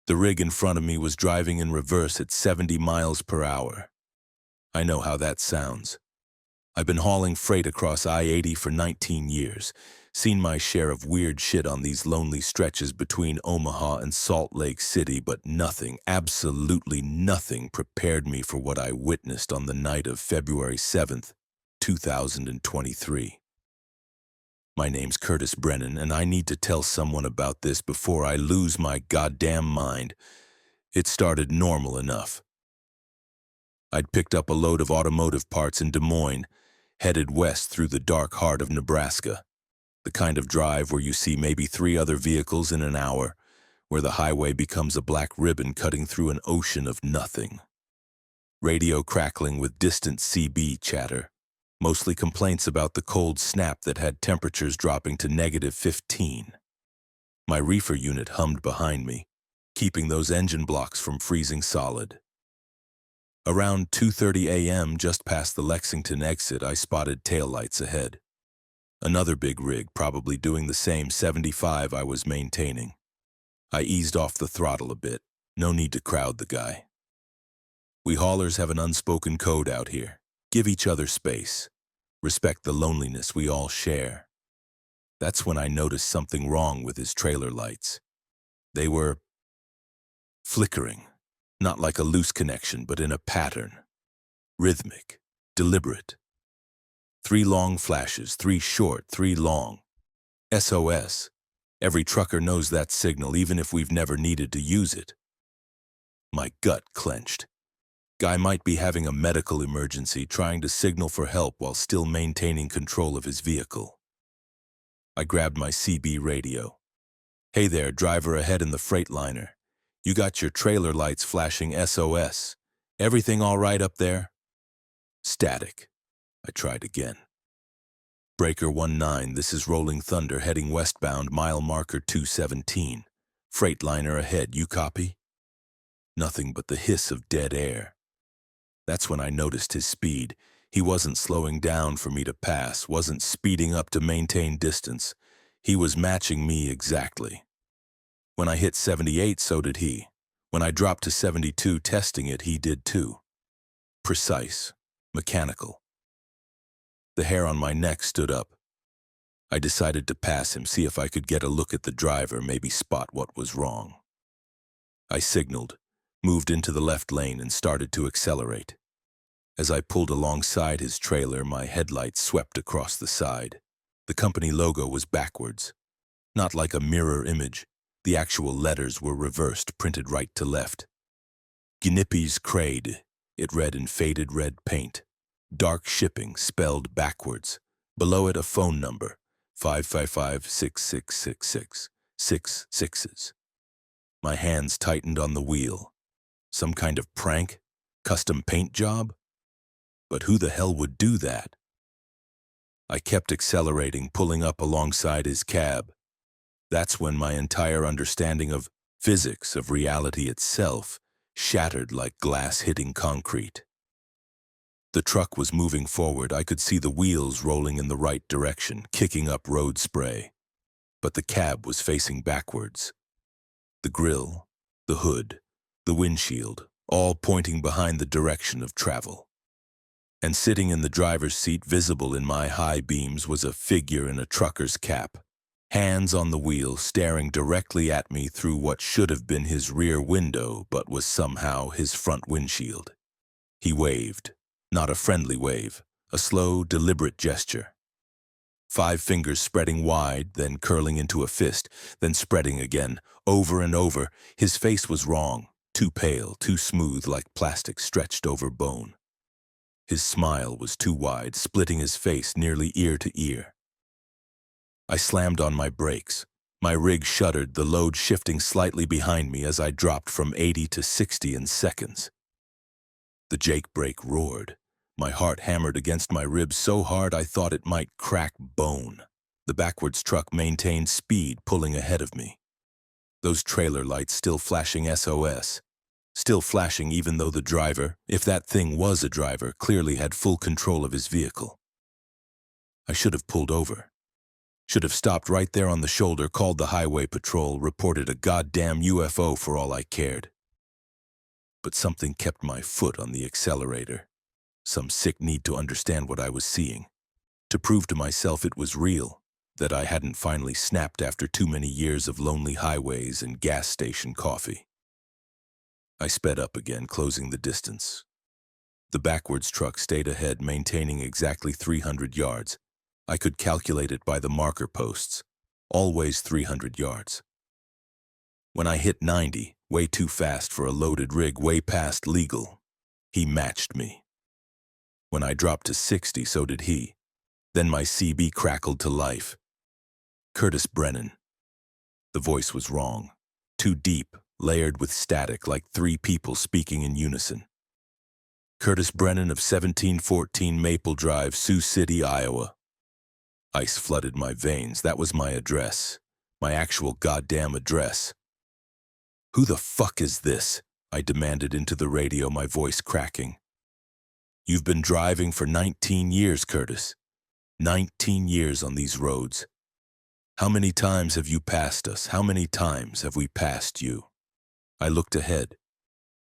The rig in front of me was driving in reverse at 70 miles per hour. I know how that sounds. I've been hauling freight across I-80 for 19 years, seen my share of weird shit on these lonely stretches between Omaha and Salt Lake City, but nothing, absolutely nothing, prepared me for what I witnessed on the night of February 7th, 2023. My name's Curtis Brennan, and I need to tell someone about this before I lose my goddamn mind. It started normal enough. I'd picked up a load of automotive parts in Des Moines, headed west through the dark heart of Nebraska, the kind of drive where you see maybe 3 other vehicles in an hour, where the highway becomes a black ribbon cutting through an ocean of nothing. Radio crackling with distant CB chatter, mostly complaints about the cold snap that had temperatures dropping to -15. My reefer unit hummed behind me, keeping those engine blocks from freezing solid. Around 2:30 a.m., just past the Lexington exit, I spotted taillights ahead. Another big rig, probably doing the same 75 I was maintaining. I eased off the throttle a bit. No need to crowd the guy. We haulers have an unspoken code out here. Give each other space. Respect the loneliness we all share. That's when I noticed something wrong with his trailer lights. They were flickering, not like a loose connection, but in a pattern. Rhythmic, deliberate. 3 long flashes, 3 short, 3 long. SOS. Every trucker knows that signal, even if we've never needed to use it. My gut clenched. Guy might be having a medical emergency, trying to signal for help while still maintaining control of his vehicle. I grabbed my CB radio. Hey there, driver ahead in the Freightliner. You got your trailer lights flashing SOS. Everything all right up there? Static. I tried again. Breaker 19, this is Rolling Thunder heading westbound, mile marker 217. Freightliner ahead, you copy? Nothing but the hiss of dead air. That's when I noticed his speed. He wasn't slowing down for me to pass, wasn't speeding up to maintain distance. He was matching me exactly. When I hit 78, so did he. When I dropped to 72 testing it, he did too. Precise, mechanical. The hair on my neck stood up. I decided to pass him, see if I could get a look at the driver, maybe spot what was wrong. I signaled, moved into the left lane, and started to accelerate. As I pulled alongside his trailer, my headlights swept across the side. The company logo was backwards. Not like a mirror image. The actual letters were reversed, printed right to left. Gnippies Crade, it read in faded red paint. Dark shipping, spelled backwards. Below it a phone number, 555-6666, 6 sixes. My hands tightened on the wheel. Some kind of prank? Custom paint job? But who the hell would do that? I kept accelerating, pulling up alongside his cab. That's when my entire understanding of physics, of reality itself, shattered like glass hitting concrete. The truck was moving forward. I could see the wheels rolling in the right direction, kicking up road spray. But the cab was facing backwards. The grille, the hood, the windshield, all pointing behind the direction of travel. And sitting in the driver's seat, visible in my high beams, was a figure in a trucker's cap, hands on the wheel, staring directly at me through what should have been his rear window, but was somehow his front windshield. He waved, not a friendly wave, a slow, deliberate gesture. 5 fingers spreading wide, then curling into a fist, then spreading again, over and over. His face was wrong, too pale, too smooth, like plastic stretched over bone. His smile was too wide, splitting his face nearly ear to ear. I slammed on my brakes. My rig shuddered, the load shifting slightly behind me as I dropped from 80 to 60 in seconds. The Jake brake roared. My heart hammered against my ribs so hard I thought it might crack bone. The backwards truck maintained speed, pulling ahead of me. Those trailer lights still flashing SOS. Still flashing even though the driver, if that thing was a driver, clearly had full control of his vehicle. I should have pulled over. Should have stopped right there on the shoulder, called the highway patrol, reported a goddamn UFO for all I cared. But something kept my foot on the accelerator. Some sick need to understand what I was seeing. To prove to myself it was real, that I hadn't finally snapped after too many years of lonely highways and gas station coffee. I sped up again, closing the distance. The backwards truck stayed ahead, maintaining exactly 300 yards. I could calculate it by the marker posts. Always 300 yards. When I hit 90, way too fast for a loaded rig, way past legal, he matched me. When I dropped to 60, so did he. Then my CB crackled to life. Curtis Brennan. The voice was wrong. Too deep, layered with static, like three people speaking in unison. Curtis Brennan of 1714 Maple Drive, Sioux City, Iowa. Ice flooded my veins. That was my address. My actual goddamn address. Who the fuck is this? I demanded into the radio, my voice cracking. You've been driving for 19 years, Curtis. 19 years on these roads. How many times have you passed us? How many times have we passed you? I looked ahead.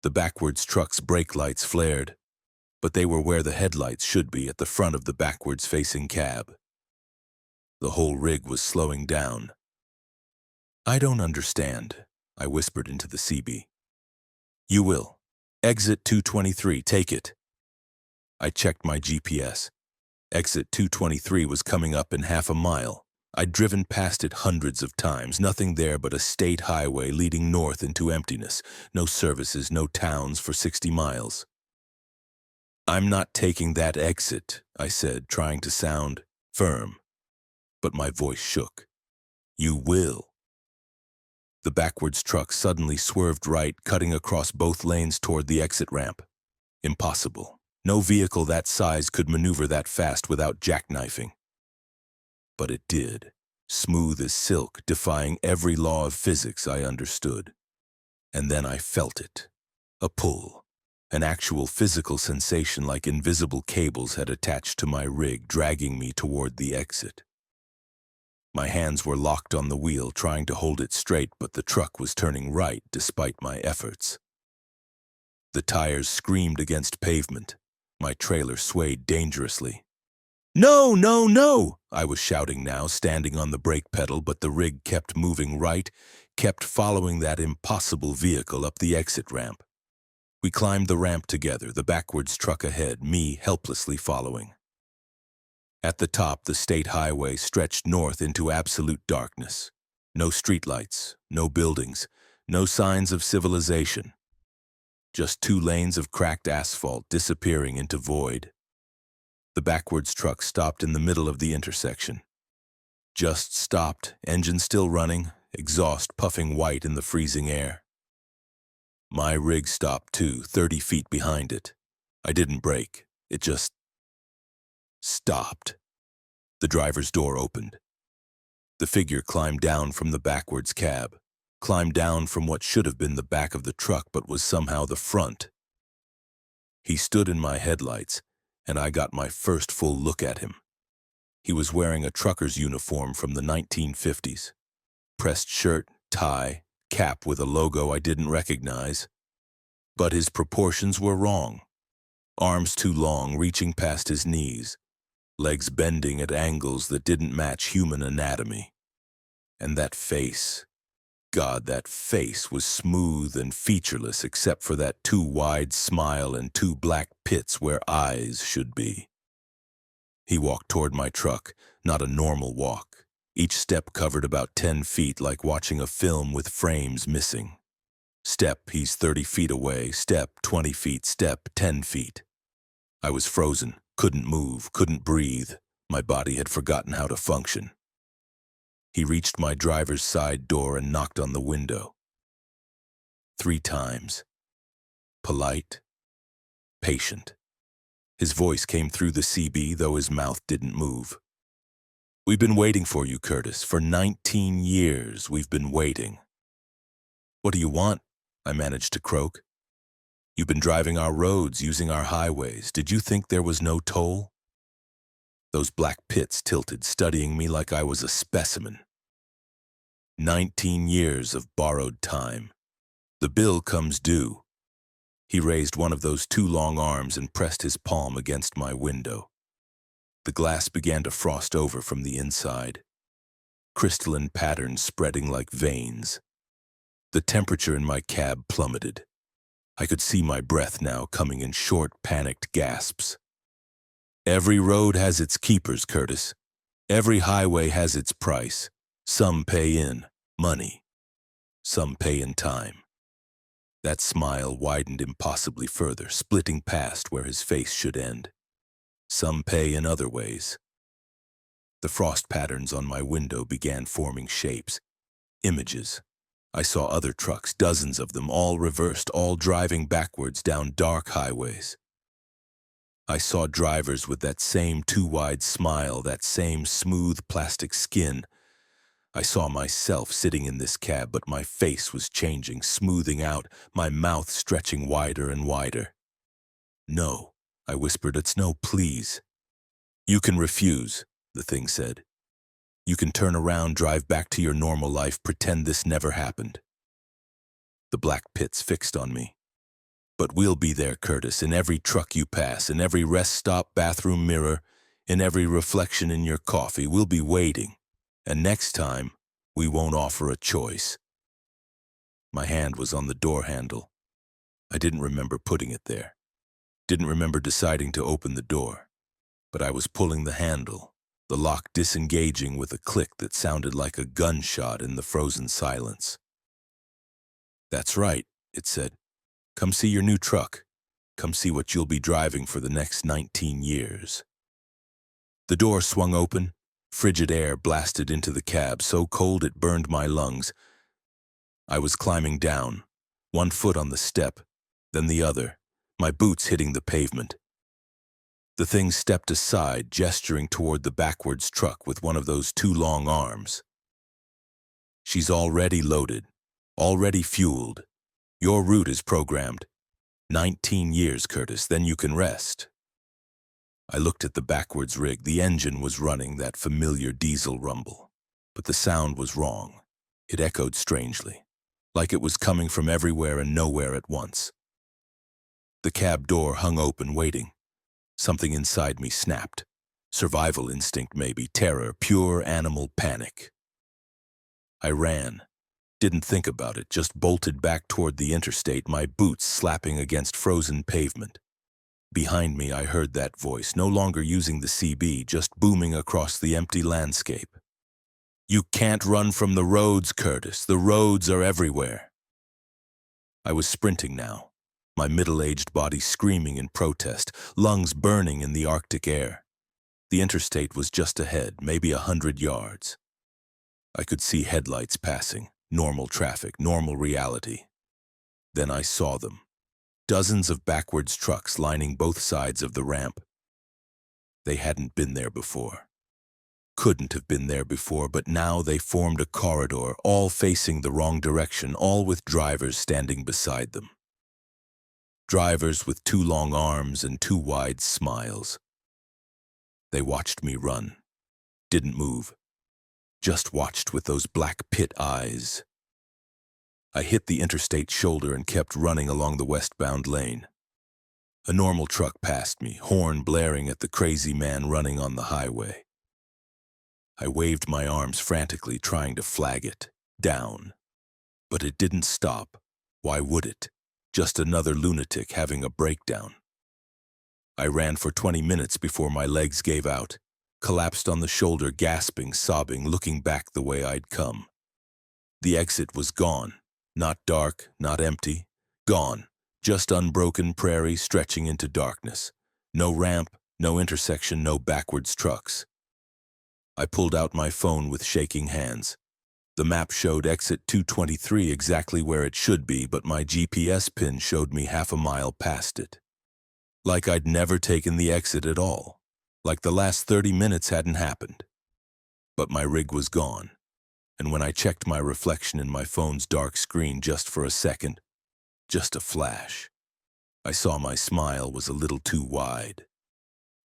The backwards truck's brake lights flared, but they were where the headlights should be, at the front of the backwards-facing cab. The whole rig was slowing down. I don't understand, I whispered into the CB. You will. Exit 223, take it. I checked my GPS. Exit 223 was coming up in half a mile. I'd driven past it hundreds of times, nothing there but a state highway leading north into emptiness. No services, no towns for 60 miles. I'm not taking that exit, I said, trying to sound firm. But my voice shook. You will. The backwards truck suddenly swerved right, cutting across both lanes toward the exit ramp. Impossible. No vehicle that size could maneuver that fast without jackknifing. But it did, smooth as silk, defying every law of physics I understood. And then I felt it. A pull. An actual physical sensation, like invisible cables had attached to my rig, dragging me toward the exit. My hands were locked on the wheel, trying to hold it straight, but the truck was turning right despite my efforts. The tires screamed against pavement. My trailer swayed dangerously. No, no, no! I was shouting now, standing on the brake pedal, but the rig kept moving right, kept following that impossible vehicle up the exit ramp. We climbed the ramp together, the backwards truck ahead, me helplessly following. At the top, the state highway stretched north into absolute darkness. No streetlights, no buildings, no signs of civilization. Just 2 lanes of cracked asphalt disappearing into void. The backwards truck stopped in the middle of the intersection. Just stopped, engine still running, exhaust puffing white in the freezing air. My rig stopped too, 30 feet behind it. I didn't brake. It just stopped. The driver's door opened. The figure climbed down from the backwards cab, climbed down from what should have been the back of the truck but was somehow the front. He stood in my headlights, and I got my first full look at him. He was wearing a trucker's uniform from the 1950s. Pressed shirt, tie, cap with a logo I didn't recognize. But his proportions were wrong. Arms too long, reaching past his knees. Legs bending at angles that didn't match human anatomy. And that face. God, that face was smooth and featureless except for that too wide smile and 2 black pits where eyes should be. He walked toward my truck, not a normal walk. Each step covered about 10 feet, like watching a film with frames missing. Step, he's 30 feet away. Step, 20 feet. Step, 10 feet. I was frozen, couldn't move, couldn't breathe. My body had forgotten how to function. He reached my driver's side door and knocked on the window. 3 times. Polite, patient. His voice came through the CB, though his mouth didn't move. We've been waiting for you, Curtis. For 19 years, we've been waiting. What do you want? I managed to croak. You've been driving our roads, using our highways. Did you think there was no toll? Those black pits tilted, studying me like I was a specimen. 19 years of borrowed time. The bill comes due. He raised one of those two long arms and pressed his palm against my window. The glass began to frost over from the inside, crystalline patterns spreading like veins. The temperature in my cab plummeted. I could see my breath now coming in short, panicked gasps. Every road has its keepers, Curtis. Every highway has its price. Some pay in money. Some pay in time. That smile widened impossibly further, splitting past where his face should end. Some pay in other ways. The frost patterns on my window began forming shapes, images. I saw other trucks, dozens of them, all reversed, all driving backwards down dark highways. I saw drivers with that same too-wide smile, that same smooth plastic skin. I saw myself sitting in this cab, but my face was changing, smoothing out, my mouth stretching wider and wider. "No," I whispered, "it's no, please." "You can refuse," the thing said. "You can turn around, drive back to your normal life, pretend this never happened." The black pits fixed on me. "But we'll be there, Curtis, in every truck you pass, in every rest stop bathroom mirror, in every reflection in your coffee. We'll be waiting. And next time, we won't offer a choice." My hand was on the door handle. I didn't remember putting it there. Didn't remember deciding to open the door. But I was pulling the handle, the lock disengaging with a click that sounded like a gunshot in the frozen silence. "That's right," it said. "Come see your new truck. Come see what you'll be driving for the next 19 years. The door swung open. Frigid air blasted into the cab, so cold it burned my lungs. I was climbing down, one foot on the step, then the other, my boots hitting the pavement. The thing stepped aside, gesturing toward the backwards truck with one of those two long arms. "She's already loaded, already fueled. Your route is programmed. 19 years, Curtis, then you can rest." I looked at the backwards rig. The engine was running, that familiar diesel rumble. But the sound was wrong. It echoed strangely, like it was coming from everywhere and nowhere at once. The cab door hung open, waiting. Something inside me snapped. Survival instinct, maybe. Terror, pure animal panic. I ran. Didn't think about it, just bolted back toward the interstate, my boots slapping against frozen pavement. Behind me, I heard that voice, no longer using the CB, just booming across the empty landscape. "You can't run from the roads, Curtis. The roads are everywhere." I was sprinting now, my middle-aged body screaming in protest, lungs burning in the Arctic air. The interstate was just ahead, maybe 100 yards. I could see headlights passing, normal traffic, normal reality. Then I saw them. Dozens of backwards trucks lining both sides of the ramp. They hadn't been there before. Couldn't have been there before, but now they formed a corridor, all facing the wrong direction, all with drivers standing beside them. Drivers with two long arms and two wide smiles. They watched me run. Didn't move. Just watched with those black pit eyes. I hit the interstate shoulder and kept running along the westbound lane. A normal truck passed me, horn blaring at the crazy man running on the highway. I waved my arms frantically, trying to flag it down. But it didn't stop. Why would it? Just another lunatic having a breakdown. I ran for 20 minutes before my legs gave out, collapsed on the shoulder, gasping, sobbing, looking back the way I'd come. The exit was gone. Not dark, not empty. Gone. Just unbroken prairie stretching into darkness. No ramp, no intersection, no backwards trucks. I pulled out my phone with shaking hands. The map showed exit 223 exactly where it should be, but my GPS pin showed me half a mile past it. Like I'd never taken the exit at all. Like the last 30 minutes hadn't happened. But my rig was gone. And when I checked my reflection in my phone's dark screen just for a second, just a flash, I saw my smile was a little too wide.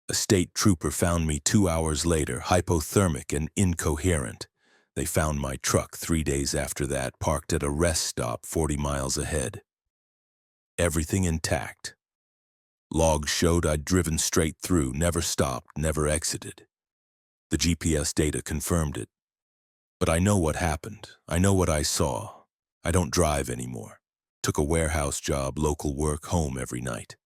A state trooper found me 2 hours later, hypothermic and incoherent. They found my truck 3 days after that, parked at a rest stop 40 miles ahead. Everything intact. Logs showed I'd driven straight through, never stopped, never exited. The GPS data confirmed it. But I know what happened. I know what I saw. I don't drive anymore. Took a warehouse job, local work, home every night.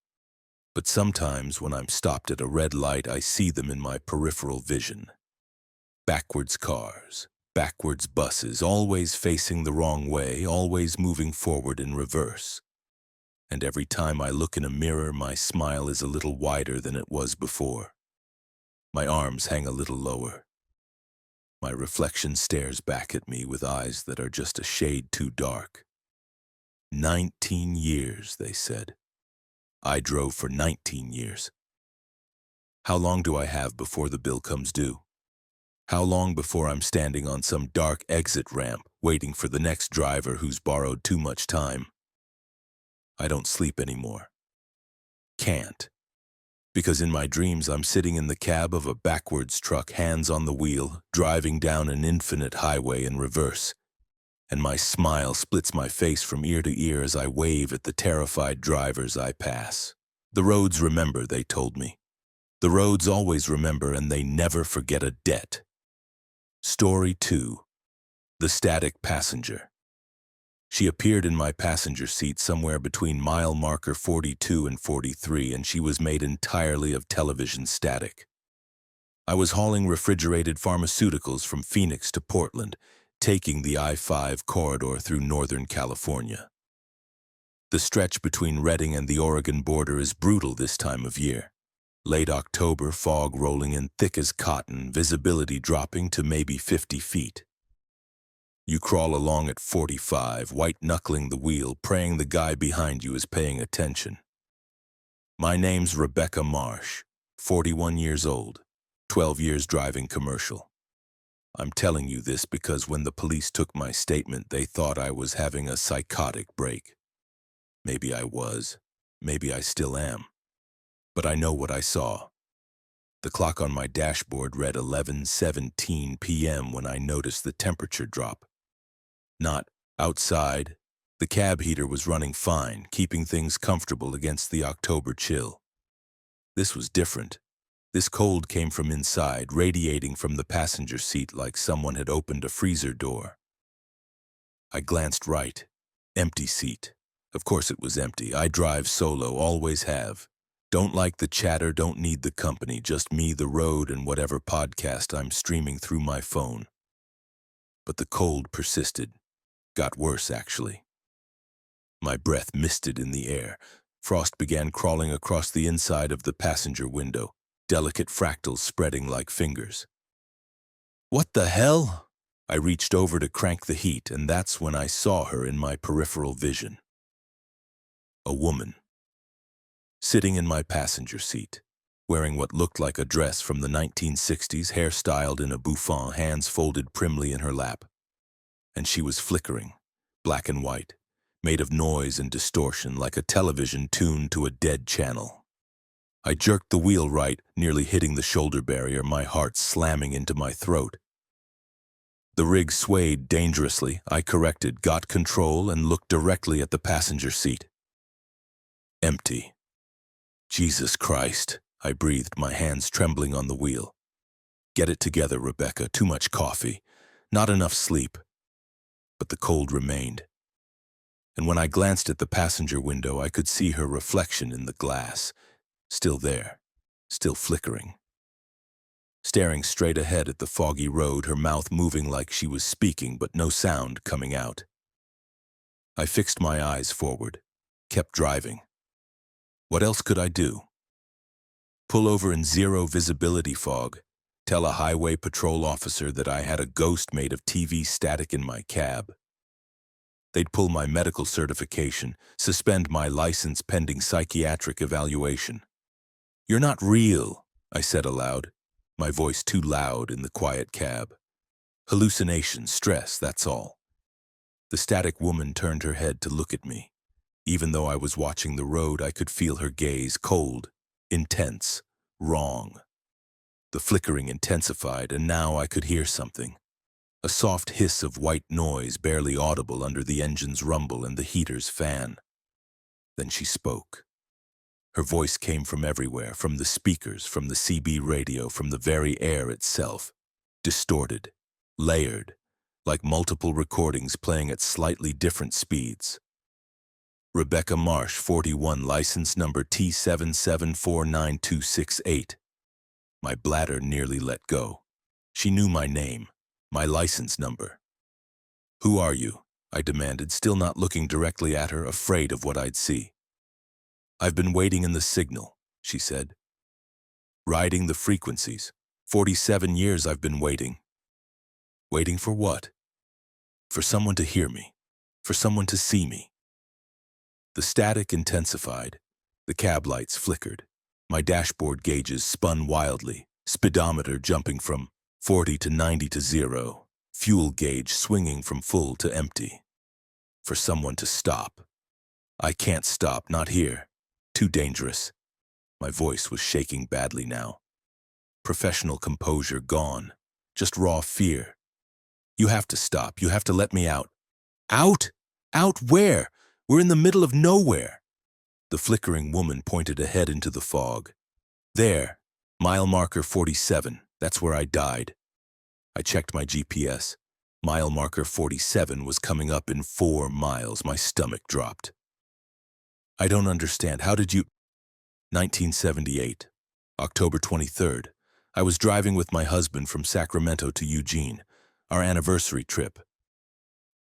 But sometimes when I'm stopped at a red light, I see them in my peripheral vision. Backwards cars, backwards buses, always facing the wrong way, always moving forward in reverse. And every time I look in a mirror, my smile is a little wider than it was before. My arms hang a little lower. My reflection stares back at me with eyes that are just a shade too dark. 19 years, they said. I drove for 19 years. How long do I have before the bill comes due? How long before I'm standing on some dark exit ramp, waiting for the next driver who's borrowed too much time? I don't sleep anymore. Can't. Because in my dreams I'm sitting in the cab of a backwards truck, hands on the wheel, driving down an infinite highway in reverse. And my smile splits my face from ear to ear as I wave at the terrified drivers I pass. The roads remember, they told me. The roads always remember, and they never forget a debt. Story 2. The Static Passenger. She appeared in my passenger seat somewhere between mile marker 42 and 43, and she was made entirely of television static. I was hauling refrigerated pharmaceuticals from Phoenix to Portland, taking the I-5 corridor through Northern California. The stretch between Redding and the Oregon border is brutal this time of year. Late October, fog rolling in thick as cotton, visibility dropping to maybe 50 feet. You crawl along at 45, white-knuckling the wheel, praying the guy behind you is paying attention. My name's Rebecca Marsh, 41 years old, 12 years driving commercial. I'm telling you this because when the police took my statement, they thought I was having a psychotic break. Maybe I was. Maybe I still am. But I know what I saw. The clock on my dashboard read 11:17 p.m. when I noticed the temperature drop. Not outside. The cab heater was running fine, keeping things comfortable against the October chill. This was different. This cold came from inside, radiating from the passenger seat like someone had opened a freezer door. I glanced right. Empty seat. Of course it was empty. I drive solo, always have. Don't like the chatter, don't need the company, just me, the road, and whatever podcast I'm streaming through my phone. But the cold persisted. Got worse, actually. My breath misted in the air. Frost began crawling across the inside of the passenger window, delicate fractals spreading like fingers. What the hell? I reached over to crank the heat, and that's when I saw her in my peripheral vision. A woman. Sitting in my passenger seat, wearing what looked like a dress from the 1960s, hair styled in a bouffant, hands folded primly in her lap. And she was flickering, black and white, made of noise and distortion like a television tuned to a dead channel. I jerked the wheel right, nearly hitting the shoulder barrier, my heart slamming into my throat. The rig swayed dangerously. I corrected, got control, and looked directly at the passenger seat. Empty. Jesus Christ, I breathed, my hands trembling on the wheel. Get it together, Rebecca. Too much coffee. Not enough sleep. But the cold remained. And when I glanced at the passenger window, I could see her reflection in the glass. Still there. Still flickering. Staring straight ahead at the foggy road, her mouth moving like she was speaking, but no sound coming out. I fixed my eyes forward. Kept driving. What else could I do? Pull over in zero visibility fog, tell a highway patrol officer that I had a ghost made of TV static in my cab. They'd pull my medical certification, suspend my license pending psychiatric evaluation. You're not real, I said aloud, my voice too loud in the quiet cab. Hallucination, stress, that's all. The static woman turned her head to look at me. Even though I was watching the road, I could feel her gaze, cold, intense, Wrong. The flickering intensified, and now I could hear something. A soft hiss of white noise barely audible under the engine's rumble and the heater's fan. Then she spoke. Her voice came from everywhere, from the speakers, from the CB radio, from the very air itself. Distorted, layered, like multiple recordings playing at slightly different speeds. Rebecca Marsh, 41, license number T7749268. My bladder nearly let go. She knew my name, my license number. Who are you? I demanded, still not looking directly at her, afraid of what I'd see. I've been waiting in the signal, she said. Riding the frequencies. 47 years I've been waiting. Waiting for what? For someone to hear me. For someone to see me. The static intensified. The cab lights flickered. My dashboard gauges spun wildly, speedometer jumping from 40 to 90 to 0, fuel gauge swinging from full to empty. For someone to stop. I can't stop, not here. Too dangerous. My voice was shaking badly now. Professional composure gone. Just raw fear. You have to stop. You have to let me out. Out? Out where? We're in the middle of nowhere. The flickering woman pointed ahead into the fog. There, mile marker 47. That's where I died. I checked my GPS. Mile marker 47 was coming up in 4 miles. My stomach dropped. I don't understand. How did you... 1978, October 23rd. I was driving with my husband from Sacramento to Eugene, our anniversary trip.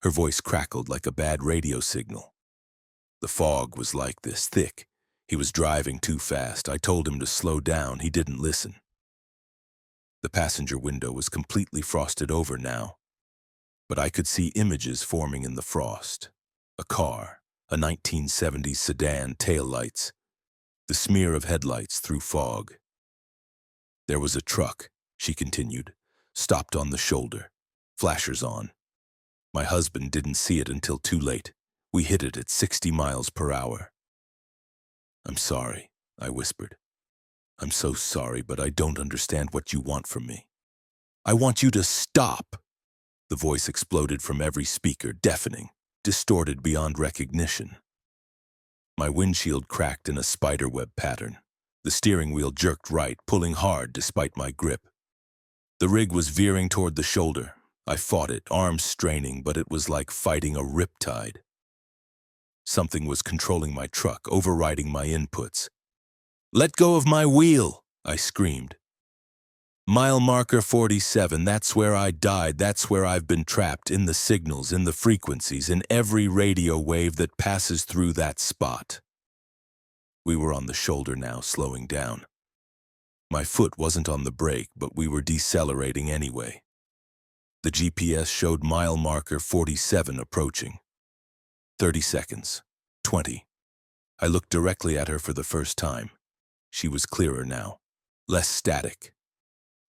Her voice crackled like a bad radio signal. The fog was like this, thick. He was driving too fast. I told him to slow down. He didn't listen. The passenger window was completely frosted over now, but I could see images forming in the frost. A car, a 1970s sedan, taillights, the smear of headlights through fog. There was a truck, she continued, stopped on the shoulder, flashers on. My husband didn't see it until too late. We hit it at 60 miles per hour. I'm sorry, I whispered. I'm so sorry, but I don't understand what you want from me. I want you to stop. The voice exploded from every speaker, deafening, distorted beyond recognition. My windshield cracked in a spiderweb pattern. The steering wheel jerked right, pulling hard despite my grip. The rig was veering toward the shoulder. I fought it, arms straining, but it was like fighting a riptide. Something was controlling my truck, overriding my inputs. Let go of my wheel, I screamed. Mile marker 47, that's where I died, that's where I've been trapped, in the signals, in the frequencies, in every radio wave that passes through that spot. We were on the shoulder now, slowing down. My foot wasn't on the brake, but we were decelerating anyway. The GPS showed mile marker 47 approaching. 30 seconds. 20. I looked directly at her for the first time. She was clearer now, less static.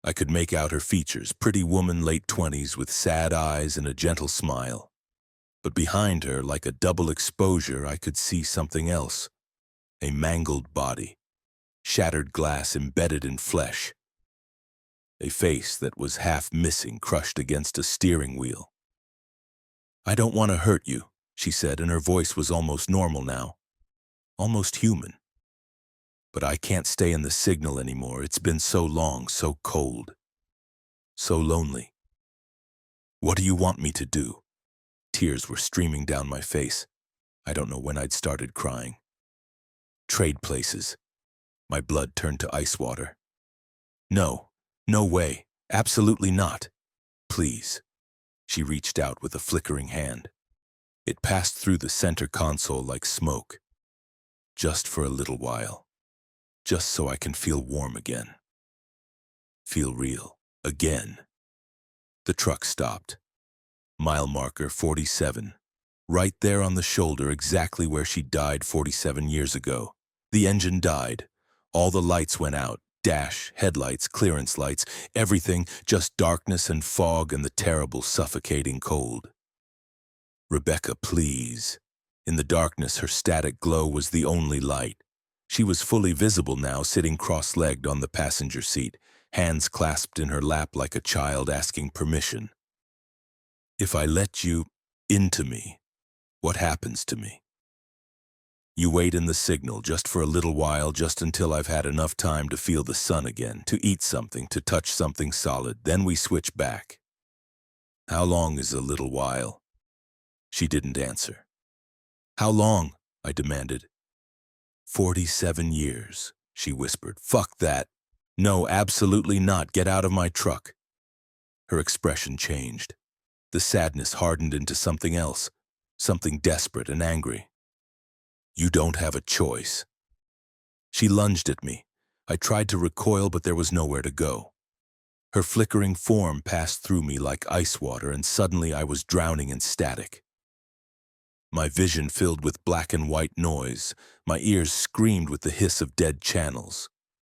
I could make out her features, pretty woman, late 20s, with sad eyes and a gentle smile. But behind her, like a double exposure, I could see something else. A mangled body, shattered glass embedded in flesh. A face that was half missing, crushed against a steering wheel. I don't want to hurt you, she said, and her voice was almost normal now. Almost human. But I can't stay in the signal anymore. It's been so long, so cold, so lonely. What do you want me to do? Tears were streaming down my face. I don't know when I'd started crying. Trade places. My blood turned to ice water. No, no way. Absolutely not. Please. She reached out with a flickering hand. It passed through the center console like smoke. Just for a little while. Just so I can feel warm again. Feel real. Again. The truck stopped. Mile marker 47. Right there on the shoulder, exactly where she died 47 years ago. The engine died. All the lights went out. Dash, headlights, clearance lights, everything, just darkness and fog and the terrible, suffocating cold. Rebecca, please. In the darkness, her static glow was the only light. She was fully visible now, sitting cross-legged on the passenger seat, hands clasped in her lap like a child asking permission. If I let you into me, what happens to me? You wait in the signal just for a little while, just until I've had enough time to feel the sun again, to eat something, to touch something solid. Then we switch back. How long is a little while? She didn't answer. How long? I demanded. 47 years, she whispered. Fuck that. No, absolutely not. Get out of my truck. Her expression changed. The sadness hardened into something else, something desperate and angry. You don't have a choice. She lunged at me. I tried to recoil, but there was nowhere to go. Her flickering form passed through me like ice water, and suddenly I was drowning in static. My vision filled with black and white noise. My ears screamed with the hiss of dead channels.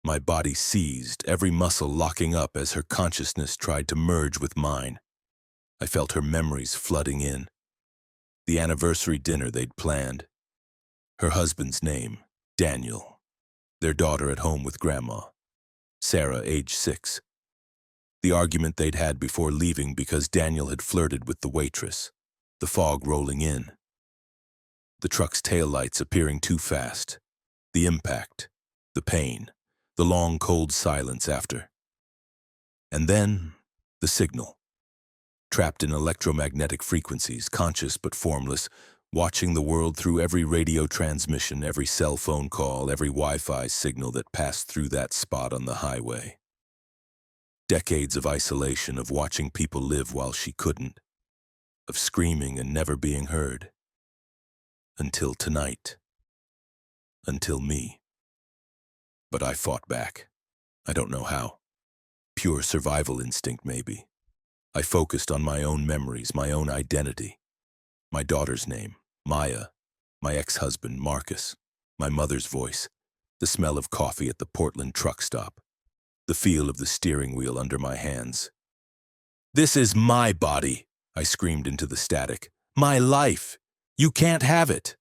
My body seized, every muscle locking up as her consciousness tried to merge with mine. I felt her memories flooding in. The anniversary dinner they'd planned. Her husband's name, Daniel. Their daughter at home with Grandma, Sarah, age 6. The argument they'd had before leaving because Daniel had flirted with the waitress. The fog rolling in. The truck's taillights appearing too fast. The impact. The pain. The long, cold silence after. And then, the signal. Trapped in electromagnetic frequencies, conscious but formless, watching the world through every radio transmission, every cell phone call, every Wi-Fi signal that passed through that spot on the highway. Decades of isolation, of watching people live while she couldn't, of screaming and never being heard. Until tonight. Until me. But I fought back. I don't know how. Pure survival instinct, maybe. I focused on my own memories, my own identity. My daughter's name, Maya. My ex-husband, Marcus. My mother's voice. The smell of coffee at the Portland truck stop. The feel of the steering wheel under my hands. This is my body, I screamed into the static. My life. You can't have it.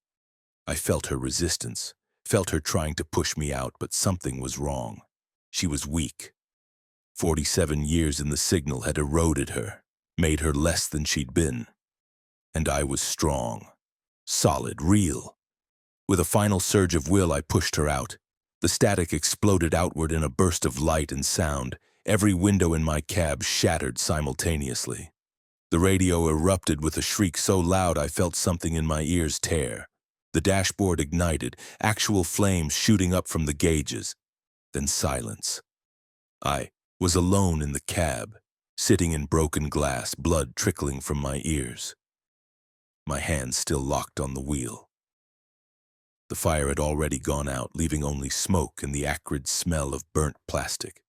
I felt her resistance, felt her trying to push me out, but something was wrong. She was weak. 47 years in the signal had eroded her, made her less than she'd been. And I was strong, solid, real. With a final surge of will, I pushed her out. The static exploded outward in a burst of light and sound. Every window in my cab shattered simultaneously. The radio erupted with a shriek so loud I felt something in my ears tear. The dashboard ignited, actual flames shooting up from the gauges. Then silence. I was alone in the cab, sitting in broken glass, blood trickling from my ears. My hands still locked on the wheel. The fire had already gone out, leaving only smoke and the acrid smell of burnt plastic.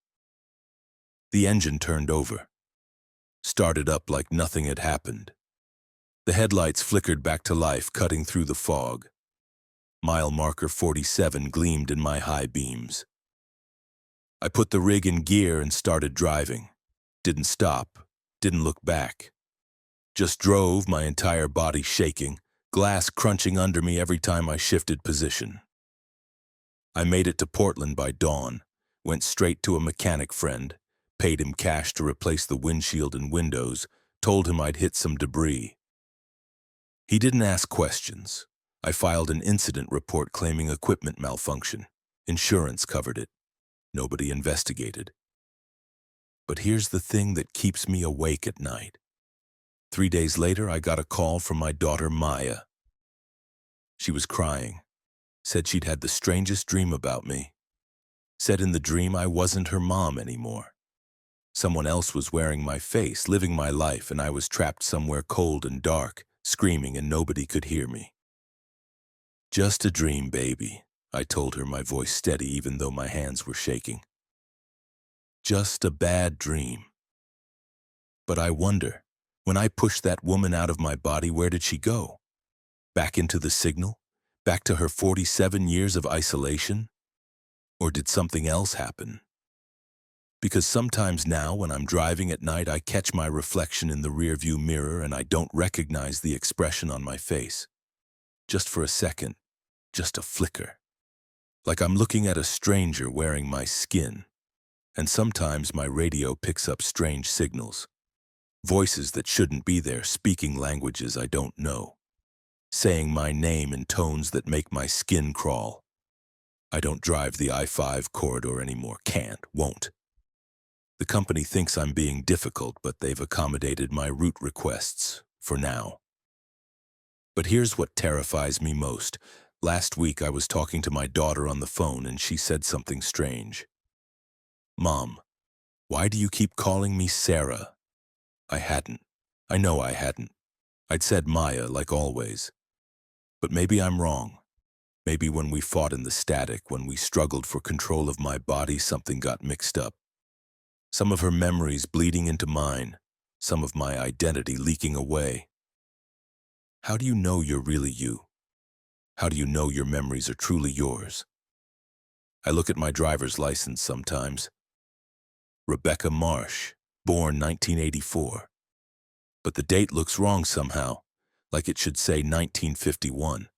The engine turned over, started up like nothing had happened. The headlights flickered back to life, cutting through the fog. Mile marker 47 gleamed in my high beams. I put the rig in gear and started driving. Didn't stop, didn't look back. Just drove, my entire body shaking, glass crunching under me every time I shifted position. I made it to Portland by dawn, went straight to a mechanic friend, paid him cash to replace the windshield and windows, told him I'd hit some debris. He didn't ask questions. I filed an incident report claiming equipment malfunction. Insurance covered it. Nobody investigated. But here's the thing that keeps me awake at night. 3 days later, I got a call from my daughter Maya. She was crying. Said she'd had the strangest dream about me. Said in the dream I wasn't her mom anymore. Someone else was wearing my face, living my life, and I was trapped somewhere cold and dark, screaming and nobody could hear me. Just a dream, baby, I told her, my voice steady even though my hands were shaking. Just a bad dream. But I wonder, when I pushed that woman out of my body, where did she go? Back into the signal? Back to her 47 years of isolation? Or did something else happen? Because sometimes now, when I'm driving at night, I catch my reflection in the rearview mirror and I don't recognize the expression on my face. Just for a second, just a flicker. Like I'm looking at a stranger wearing my skin, and sometimes my radio picks up strange signals. Voices that shouldn't be there, speaking languages I don't know, saying my name in tones that make my skin crawl. I don't drive the I-5 corridor anymore. Can't, won't. The company thinks I'm being difficult, but they've accommodated my route requests, for now. But here's what terrifies me most. Last week I was talking to my daughter on the phone and she said something strange. "Mom, why do you keep calling me Sarah?" I hadn't. I know I hadn't. I'd said Maya, like always. But maybe I'm wrong. Maybe when we fought in the static, when we struggled for control of my body, something got mixed up. Some of her memories bleeding into mine, some of my identity leaking away. How do you know you're really you? How do you know your memories are truly yours? I look at my driver's license sometimes. Rebecca Marsh, born 1984. But the date looks wrong somehow, like it should say 1951,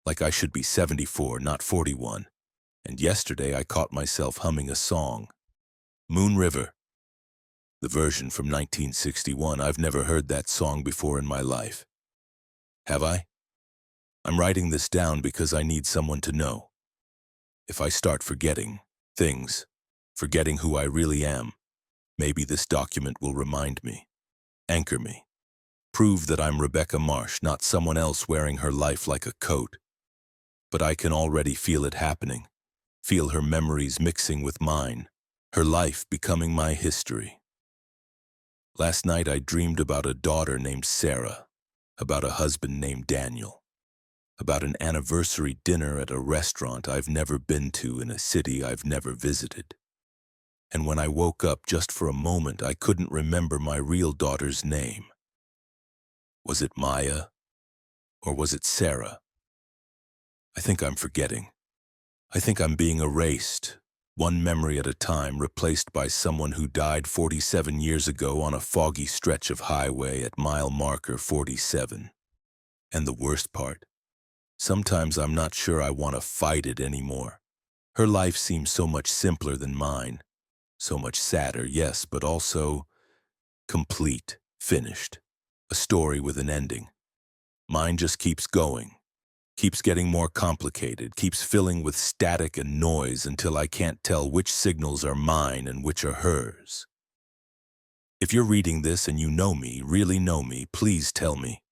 like I should be 74, not 41. And yesterday I caught myself humming a song, Moon River, the version from 1961. I've never heard that song before in my life. Have I? I'm writing this down because I need someone to know. If I start forgetting things, forgetting who I really am, maybe this document will remind me, anchor me, prove that I'm Rebecca Marsh, not someone else wearing her life like a coat. But I can already feel it happening, feel her memories mixing with mine, her life becoming my history. Last night I dreamed about a daughter named Sarah, about a husband named Daniel, about an anniversary dinner at a restaurant I've never been to in a city I've never visited. And when I woke up just for a moment, I couldn't remember my real daughter's name. Was it Maya? Or was it Sarah? I think I'm forgetting. I think I'm being erased, one memory at a time, replaced by someone who died 47 years ago on a foggy stretch of highway at mile marker 47. And the worst part, sometimes I'm not sure I want to fight it anymore. Her life seems so much simpler than mine. So much sadder, yes, but also complete, finished. A story with an ending. Mine just keeps going, keeps getting more complicated, keeps filling with static and noise until I can't tell which signals are mine and which are hers. If you're reading this and you know me, really know me, please tell me.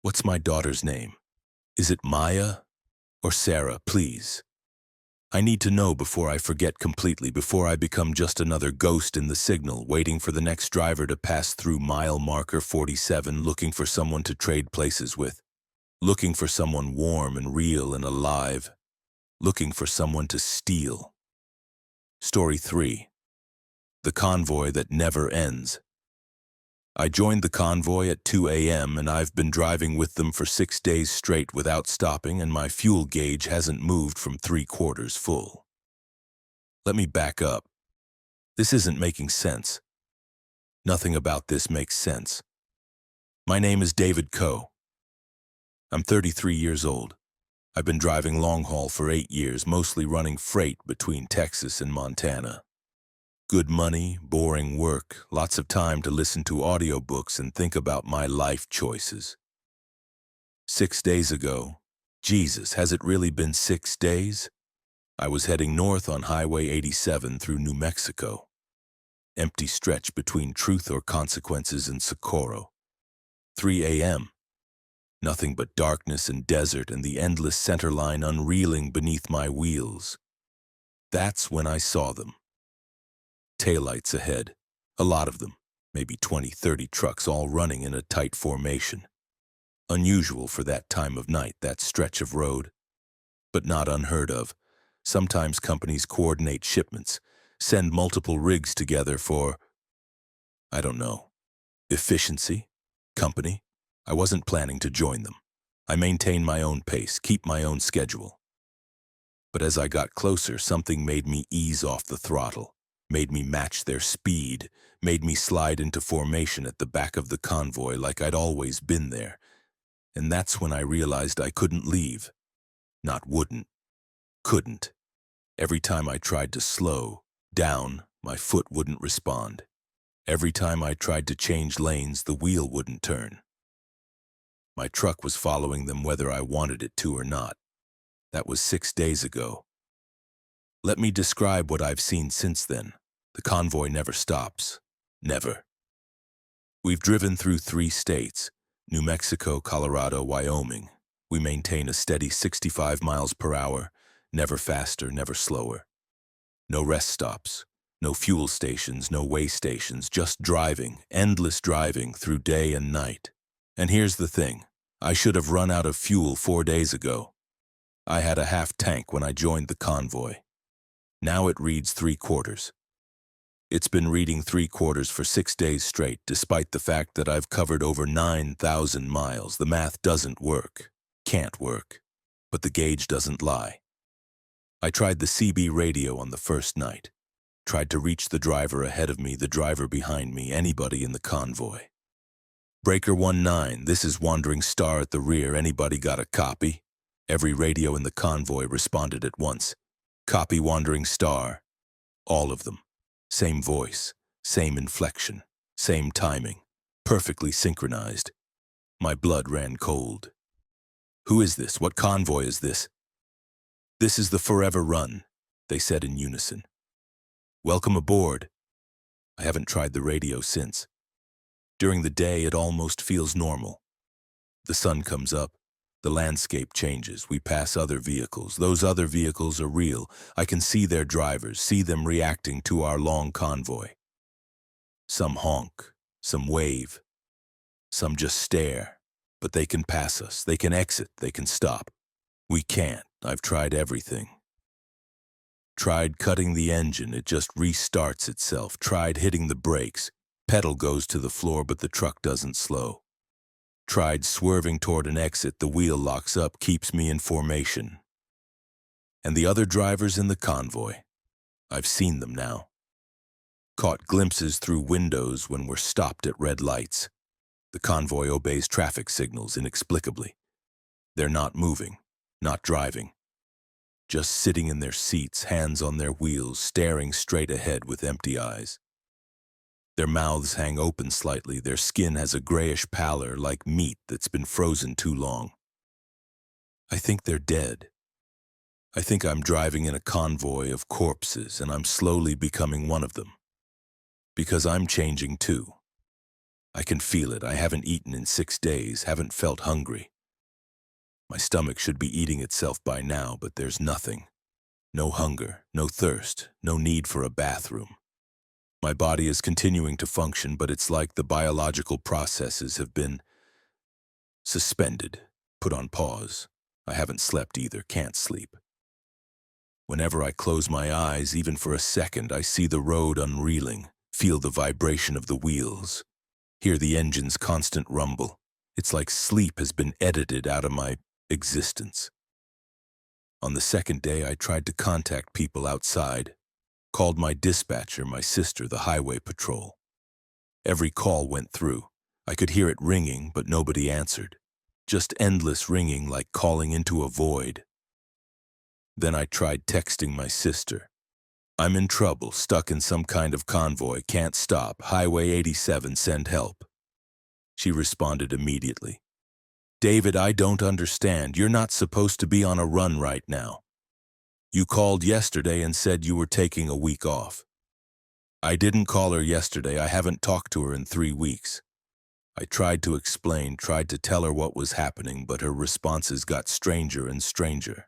What's my daughter's name? Is it Maya or Sarah, please? I need to know before I forget completely, before I become just another ghost in the signal, waiting for the next driver to pass through mile marker 47, looking for someone to trade places with, looking for someone warm and real and alive, looking for someone to steal. Story 3. The convoy that never ends. I joined the convoy at 2 a.m. and I've been driving with them for 6 days straight without stopping, and my fuel gauge hasn't moved from 3/4 full. Let me back up. This isn't making sense. Nothing about this makes sense. My name is David Coe. I'm 33 years old. I've been driving long haul for 8 years, mostly running freight between Texas and Montana. Good money, boring work, lots of time to listen to audiobooks and think about my life choices. 6 days ago, Jesus, has it really been 6 days? I was heading north on Highway 87 through New Mexico. Empty stretch between Truth or Consequences and Socorro. 3 a.m. Nothing but darkness and desert and the endless center line unreeling beneath my wheels. That's when I saw them. Taillights ahead, a lot of them, maybe 20-30 trucks all running in a tight formation. Unusual for that time of night, that stretch of road, but not unheard of. Sometimes companies coordinate shipments, send multiple rigs together for, I don't know, efficiency, company. I wasn't planning to join them. I maintain my own pace, keep my own schedule. But as I got closer, something made me ease off the throttle, made me match their speed, made me slide into formation at the back of the convoy like I'd always been there. And that's when I realized I couldn't leave. Not wouldn't. Couldn't. Every time I tried to slow down, my foot wouldn't respond. Every time I tried to change lanes, the wheel wouldn't turn. My truck was following them whether I wanted it to or not. That was 6 days ago. Let me describe what I've seen since then. The convoy never stops. Never. We've driven through 3 states, New Mexico, Colorado, Wyoming. We maintain a steady 65 miles per hour, never faster, never slower. No rest stops, no fuel stations, no way stations, just driving, endless driving through day and night. And here's the thing, I should have run out of fuel 4 days ago. I had a half tank when I joined the convoy. Now it reads 3/4. It's been reading 3/4 for 6 days straight, despite the fact that I've covered over 9,000 miles. The math doesn't work. Can't work. But the gauge doesn't lie. I tried the CB radio on the first night. Tried to reach the driver ahead of me, the driver behind me, anybody in the convoy. Breaker 19, this is Wandering Star at the rear. Anybody got a copy? Every radio in the convoy responded at once. Copy Wandering Star. All of them. Same voice, same inflection, same timing, perfectly synchronized. My blood ran cold. Who is this? What convoy is this? This is the Forever Run, they said in unison. Welcome aboard. I haven't tried the radio since. During the day, it almost feels normal. The sun comes up. The landscape changes. We pass other vehicles. Those other vehicles are real. I can see their drivers, see them reacting to our long convoy. Some honk, some wave, some just stare. But they can pass us. They can exit. They can stop. We can't. I've tried everything. Tried cutting the engine. It just restarts itself. Tried hitting the brakes. Pedal goes to the floor, but the truck doesn't slow. Tried swerving toward an exit, the wheel locks up, keeps me in formation. And the other drivers in the convoy, I've seen them now. Caught glimpses through windows when we're stopped at red lights. The convoy obeys traffic signals inexplicably. They're not moving, not driving. Just sitting in their seats, hands on their wheels, staring straight ahead with empty eyes. Their mouths hang open slightly, their skin has a grayish pallor like meat that's been frozen too long. I think they're dead. I think I'm driving in a convoy of corpses and I'm slowly becoming one of them. Because I'm changing too. I can feel it. I haven't eaten in 6 days, haven't felt hungry. My stomach should be eating itself by now, but there's nothing. No hunger, no thirst, no need for a bathroom. My body is continuing to function, but it's like the biological processes have been suspended, put on pause. I haven't slept either, can't sleep. Whenever I close my eyes, even for a second, I see the road unreeling, feel the vibration of the wheels, hear the engine's constant rumble. It's like sleep has been edited out of my existence. On the second day, I tried to contact people outside. Called my dispatcher, my sister, the highway patrol. Every call went through. I could hear it ringing, but nobody answered. Just endless ringing like calling into a void. Then I tried texting my sister. I'm in trouble, stuck in some kind of convoy, can't stop, Highway 87, send help. She responded immediately. David, I don't understand. You're not supposed to be on a run right now. You called yesterday and said you were taking a week off. I didn't call her yesterday. I haven't talked to her in 3 weeks. I tried to explain, tried to tell her what was happening, but her responses got stranger and stranger.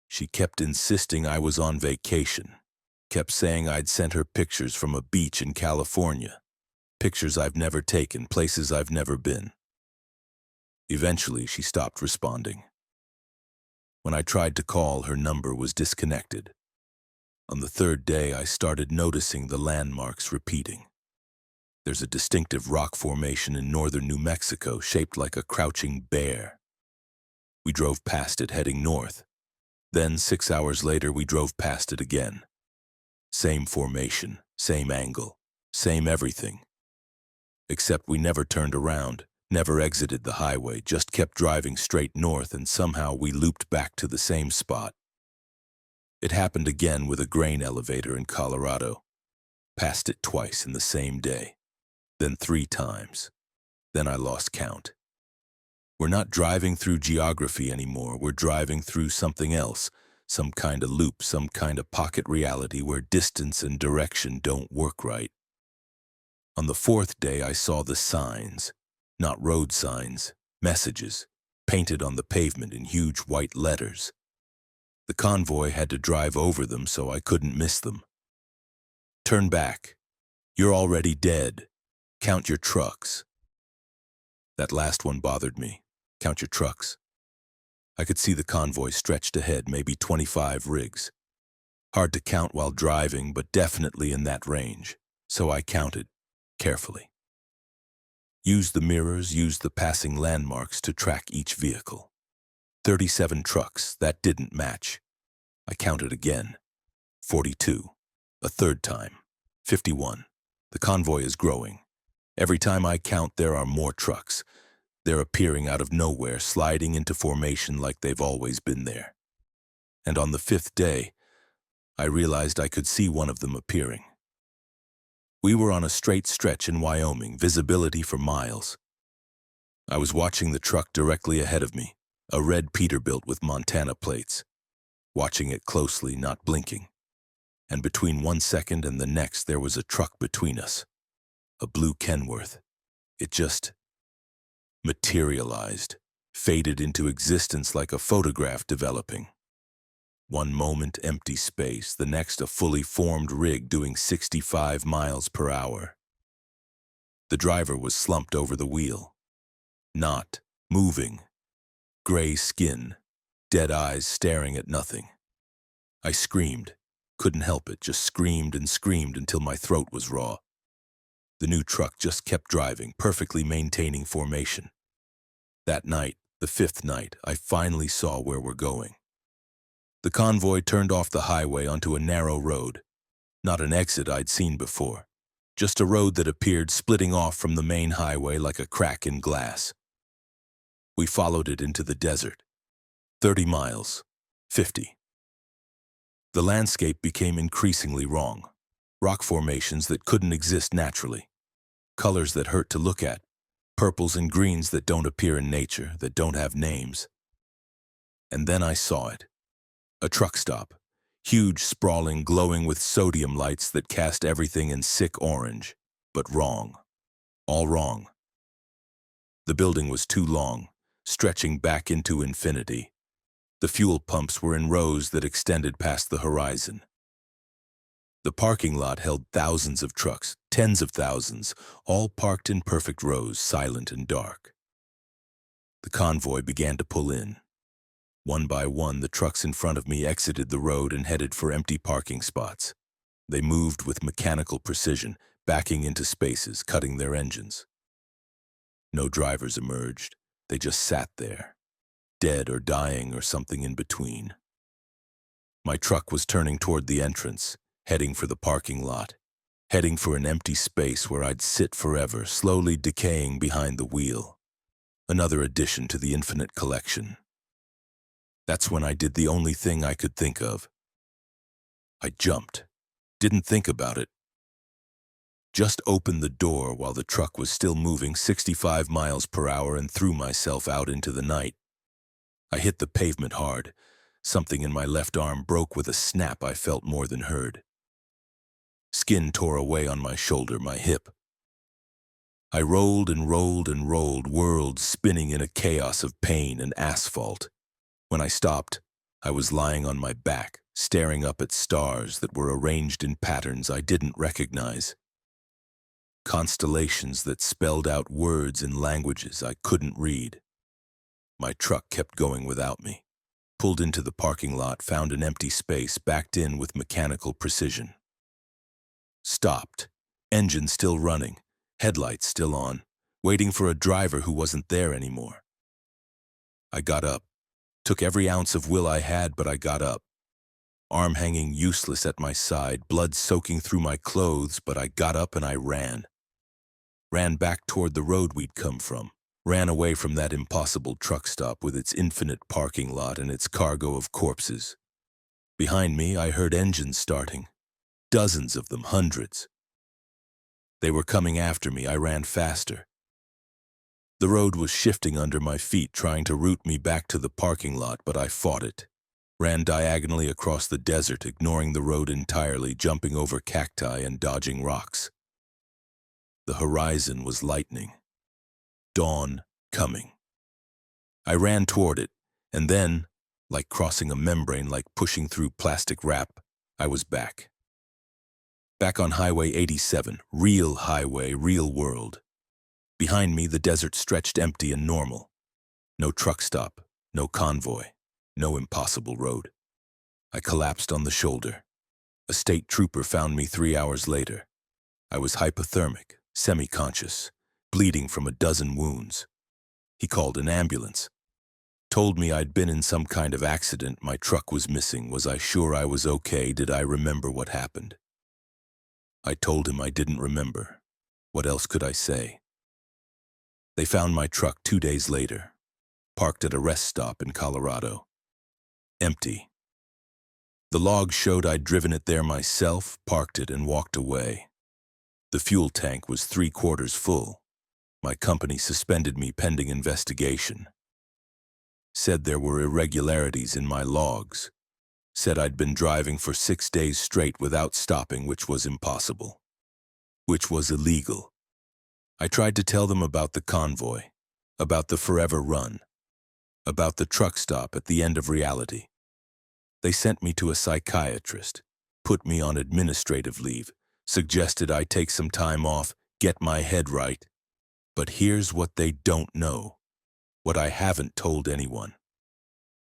She kept insisting I was on vacation, kept saying I'd sent her pictures from a beach in California, pictures I've never taken, places I've never been. Eventually, she stopped responding. When I tried to call, her number was disconnected. On the 3rd day, I started noticing the landmarks repeating. There's a distinctive rock formation in northern New Mexico shaped like a crouching bear. We drove past it heading north. Then, 6 hours later, we drove past it again. Same formation, same angle, same everything. Except we never turned around. Never exited the highway, just kept driving straight north, and somehow we looped back to the same spot. It happened again with a grain elevator in Colorado. Passed it twice in the same day. Then 3 times. Then I lost count. We're not driving through geography anymore. We're driving through something else. Some kind of loop, some kind of pocket reality where distance and direction don't work right. On the 4th day, I saw the signs. Not road signs, messages, painted on the pavement in huge white letters. The convoy had to drive over them so I couldn't miss them. Turn back. You're already dead. Count your trucks. That last one bothered me. Count your trucks. I could see the convoy stretched ahead, maybe 25 rigs. Hard to count while driving, but definitely in that range. So I counted, carefully. Used the mirrors, used the passing landmarks to track each vehicle. 37 trucks, that didn't match. I counted again. 42. A third time. 51. The convoy is growing. Every time I count, there are more trucks. They're appearing out of nowhere, sliding into formation like they've always been there. And on the 5th day, I realized I could see one of them appearing. We were on a straight stretch in Wyoming, visibility for miles. I was watching the truck directly ahead of me, a red Peterbilt with Montana plates. Watching it closely, not blinking. And between 1 second and the next, there was a truck between us. A blue Kenworth. It just materialized, faded into existence like a photograph developing. One moment, empty space, the next a fully formed rig doing 65 miles per hour. The driver was slumped over the wheel. Not moving. Gray skin, dead eyes staring at nothing. I screamed. Couldn't help it, just screamed and screamed until my throat was raw. The new truck just kept driving, perfectly maintaining formation. That night, the 5th night, I finally saw where we're going. The convoy turned off the highway onto a narrow road. Not an exit I'd seen before. Just a road that appeared splitting off from the main highway like a crack in glass. We followed it into the desert. 30 miles. 50. The landscape became increasingly wrong. Rock formations that couldn't exist naturally. Colors that hurt to look at. Purples and greens that don't appear in nature, that don't have names. And then I saw it. A truck stop. Huge, sprawling, glowing with sodium lights that cast everything in sick orange. But wrong. All wrong. The building was too long, stretching back into infinity. The fuel pumps were in rows that extended past the horizon. The parking lot held thousands of trucks, tens of thousands, all parked in perfect rows, silent and dark. The convoy began to pull in. One by one, the trucks in front of me exited the road and headed for empty parking spots. They moved with mechanical precision, backing into spaces, cutting their engines. No drivers emerged. They just sat there, dead or dying or something in between. My truck was turning toward the entrance, heading for the parking lot, heading for an empty space where I'd sit forever, slowly decaying behind the wheel. Another addition to the infinite collection. That's when I did the only thing I could think of. I jumped. Didn't think about it. Just opened the door while the truck was still moving 65 miles per hour and threw myself out into the night. I hit the pavement hard. Something in my left arm broke with a snap I felt more than heard. Skin tore away on my shoulder, my hip. I rolled and rolled and rolled, worlds spinning in a chaos of pain and asphalt. When I stopped, I was lying on my back, staring up at stars that were arranged in patterns I didn't recognize. Constellations that spelled out words in languages I couldn't read. My truck kept going without me. Pulled into the parking lot, found an empty space, backed in with mechanical precision. Stopped. Engine still running. Headlights still on. Waiting for a driver who wasn't there anymore. I got up. Took every ounce of will I had, but I got up. Arm hanging useless at my side, blood soaking through my clothes, but I got up and I ran. Ran back toward the road we'd come from. Ran away from that impossible truck stop with its infinite parking lot and its cargo of corpses. Behind me, I heard engines starting. Dozens of them, hundreds. They were coming after me. I ran faster. The road was shifting under my feet, trying to route me back to the parking lot, but I fought it. Ran diagonally across the desert, ignoring the road entirely, jumping over cacti and dodging rocks. The horizon was lightening. Dawn coming. I ran toward it, and then, like crossing a membrane, like pushing through plastic wrap, I was back. Back on Highway 87, real highway, real world. Behind me, the desert stretched empty and normal. No truck stop, no convoy, no impossible road. I collapsed on the shoulder. A state trooper found me 3 hours later. I was hypothermic, semi-conscious, bleeding from a dozen wounds. He called an ambulance. Told me I'd been in some kind of accident, my truck was missing. Was I sure I was okay? Did I remember what happened? I told him I didn't remember. What else could I say? They found my truck 2 days later, parked at a rest stop in Colorado. Empty. The log showed I'd driven it there myself, parked it, and walked away. The fuel tank was 3/4 full. My company suspended me pending investigation. Said there were irregularities in my logs. Said I'd been driving for 6 days straight without stopping, which was impossible. Which was illegal. I tried to tell them about the convoy, about the forever run, about the truck stop at the end of reality. They sent me to a psychiatrist, put me on administrative leave, suggested I take some time off, get my head right. But here's what they don't know, what I haven't told anyone.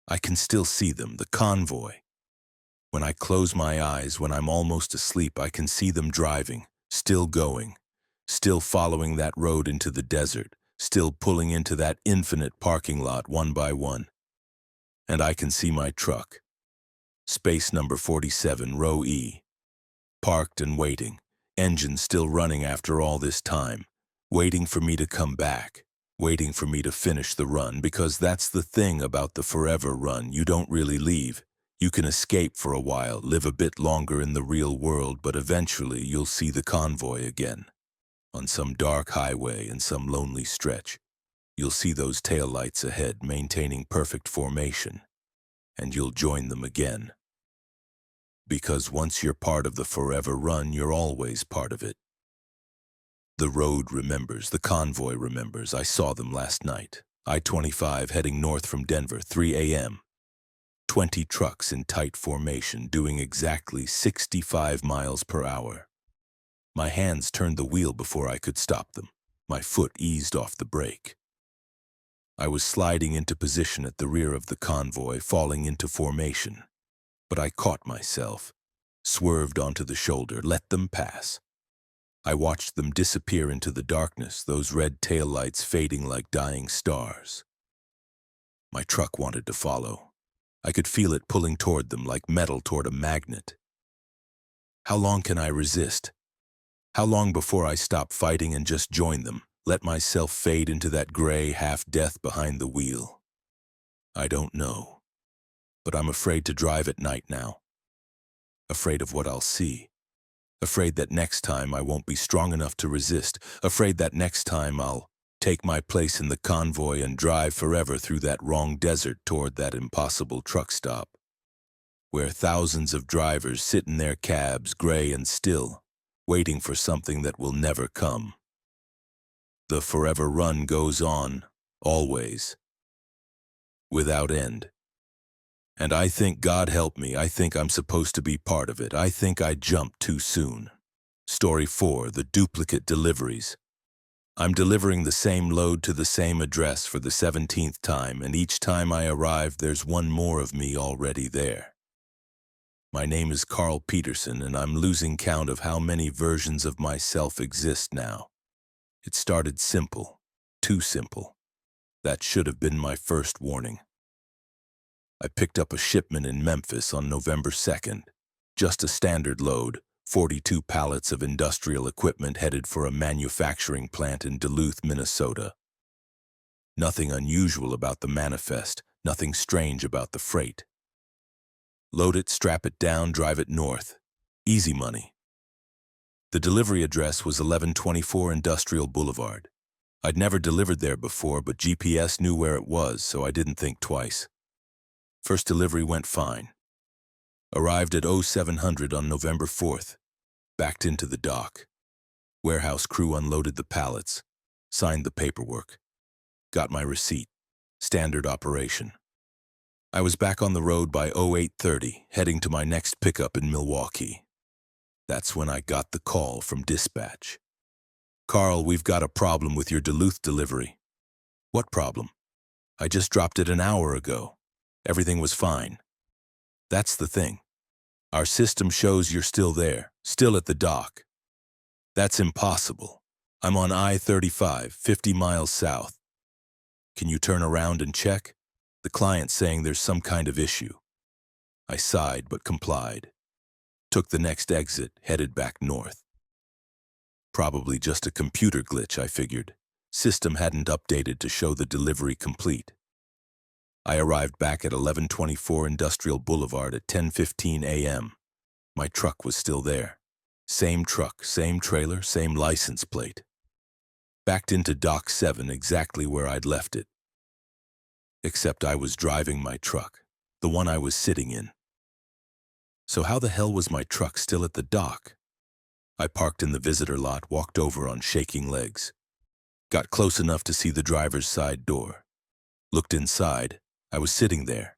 I can still see them, the convoy. When I close my eyes, when I'm almost asleep, I can see them driving, still going, still following that road into the desert, still pulling into that infinite parking lot one by one. And I can see my truck, space number 47, row E, parked and waiting, engine still running after all this time, waiting for me to come back, waiting for me to finish the run, because that's the thing about the forever run. You don't really leave. You can escape for a while, live a bit longer in the real world, but eventually you'll see the convoy again. On some dark highway in some lonely stretch, you'll see those taillights ahead maintaining perfect formation, and you'll join them again. Because once you're part of the forever run, you're always part of it. The road remembers, the convoy remembers. I saw them last night. I-25 heading north from Denver, 3 a.m. 20 trucks in tight formation, doing exactly 65 miles per hour. My hands turned the wheel before I could stop them. My foot eased off the brake. I was sliding into position at the rear of the convoy, falling into formation. But I caught myself, swerved onto the shoulder, let them pass. I watched them disappear into the darkness, those red taillights fading like dying stars. My truck wanted to follow. I could feel it pulling toward them like metal toward a magnet. How long can I resist? How long before I stop fighting and just join them, let myself fade into that gray half-death behind the wheel? I don't know, but I'm afraid to drive at night now. Afraid of what I'll see. Afraid that next time I won't be strong enough to resist. Afraid that next time I'll take my place in the convoy and drive forever through that wrong desert toward that impossible truck stop, where thousands of drivers sit in their cabs, gray and still, waiting for something that will never come. The forever run goes on, always, without end. And I think, God help me, I think I'm supposed to be part of it. I think I jumped too soon. Story 4, the duplicate deliveries. I'm delivering the same load to the same address for the 17th time, and each time I arrive, there's one more of me already there. My name is Carl Peterson, and I'm losing count of how many versions of myself exist now. It started simple, too simple. That should have been my first warning. I picked up a shipment in Memphis on November 2nd. Just a standard load, 42 pallets of industrial equipment headed for a manufacturing plant in Duluth, Minnesota. Nothing unusual about the manifest, nothing strange about the freight. Load it, strap it down, drive it north. Easy money. The delivery address was 1124 Industrial Boulevard. I'd never delivered there before, but GPS knew where it was, so I didn't think twice. First delivery went fine. Arrived at 0700 on November 4th. Backed into the dock. Warehouse crew unloaded the pallets. Signed the paperwork. Got my receipt. Standard operation. I was back on the road by 0830, heading to my next pickup in Milwaukee. That's when I got the call from dispatch. "Carl, we've got a problem with your Duluth delivery." "What problem?" "I just dropped it an hour ago. Everything was fine." "That's the thing. Our system shows you're still there, still at the dock." "That's impossible. I'm on I-35, 50 miles south." "Can you turn around and check?" "The client's saying there's some kind of issue." I sighed but complied. Took the next exit, headed back north. Probably just a computer glitch, I figured. System hadn't updated to show the delivery complete. I arrived back at 1124 Industrial Boulevard at 10:15 a.m. My truck was still there. Same truck, same trailer, same license plate. Backed into Dock 7 exactly where I'd left it. Except I was driving my truck, the one I was sitting in. So how the hell was my truck still at the dock? I parked in the visitor lot, walked over on shaking legs. Got close enough to see the driver's side door. Looked inside. I was sitting there.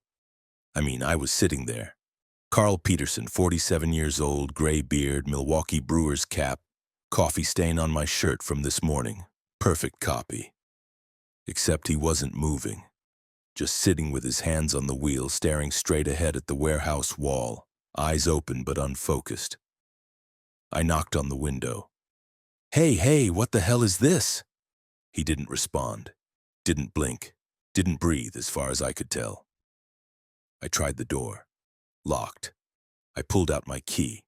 Carl Peterson, 47 years old, gray beard, Milwaukee Brewers cap, coffee stain on my shirt from this morning. Perfect copy. Except he wasn't moving. Just sitting with his hands on the wheel, staring straight ahead at the warehouse wall, eyes open but unfocused. I knocked on the window. Hey, what the hell is this?" He didn't respond. Didn't blink. Didn't breathe as far as I could tell. I tried the door. Locked. I pulled out my key.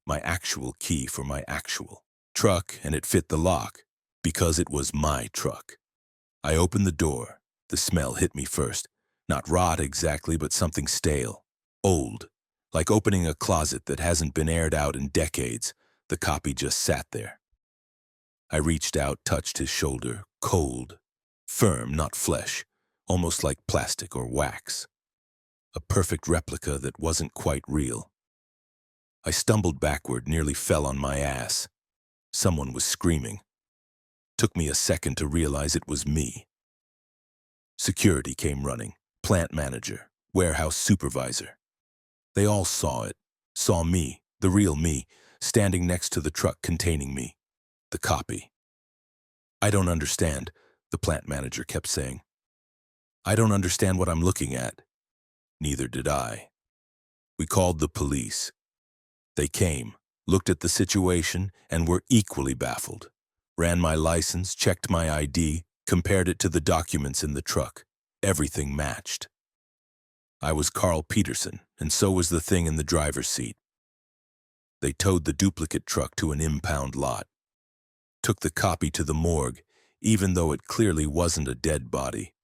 My actual key for my actual truck, and it fit the lock, because it was my truck. I opened the door. The smell hit me first. Not rot exactly, but something stale. Old. Like opening a closet that hasn't been aired out in decades. The copy just sat there. I reached out, touched his shoulder. Cold. Firm, not flesh. Almost like plastic or wax. A perfect replica that wasn't quite real. I stumbled backward, nearly fell on my ass. Someone was screaming. Took me a second to realize it was me. Security came running. Plant manager. Warehouse supervisor. They all saw it. Saw me, the real me, standing next to the truck containing me. The copy. "I don't understand," the plant manager kept saying. "I don't understand what I'm looking at." Neither did I. We called the police. They came, looked at the situation, and were equally baffled. Ran my license, checked my ID, compared it to the documents in the truck. Everything matched. I was Carl Peterson, and so was the thing in the driver's seat. They towed the duplicate truck to an impound lot. Took the copy to the morgue, even though it clearly wasn't a dead body.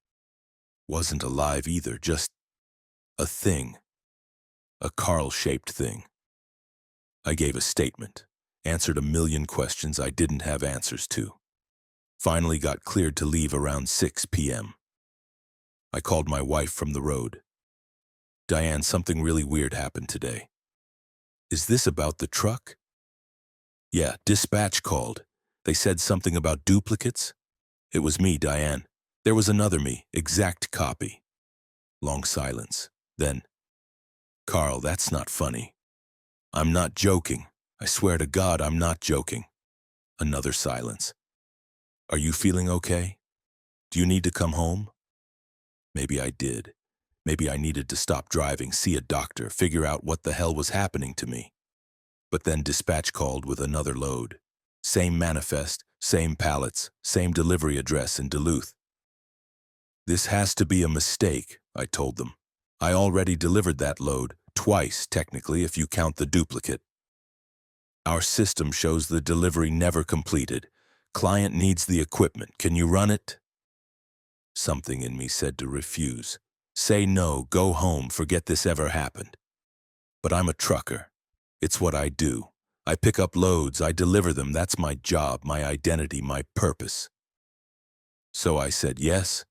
Wasn't alive either, just a thing. A Carl-shaped thing. I gave a statement, answered a million questions I didn't have answers to. Finally got cleared to leave around 6 p.m. I called my wife from the road. "Diane, something really weird happened today." "Is this about the truck?" "Yeah, dispatch called. They said something about duplicates." "It was me, Diane. There was another me, exact copy." Long silence. Then, "Carl, that's not funny." "I'm not joking. I swear to God, I'm not joking." Another silence. "Are you feeling okay? Do you need to come home?" Maybe I did. Maybe I needed to stop driving, see a doctor, figure out what the hell was happening to me. But then dispatch called with another load. Same manifest, same pallets, same delivery address in Duluth. "This has to be a mistake," I told them. "I already delivered that load, twice technically if you count the duplicate. Our system shows the delivery never completed. Client needs the equipment. Can you run it?" Something in me said to refuse. Say no, go home, forget this ever happened. But I'm a trucker. It's what I do. I pick up loads, I deliver them. That's my job, my identity, my purpose. So I said yes.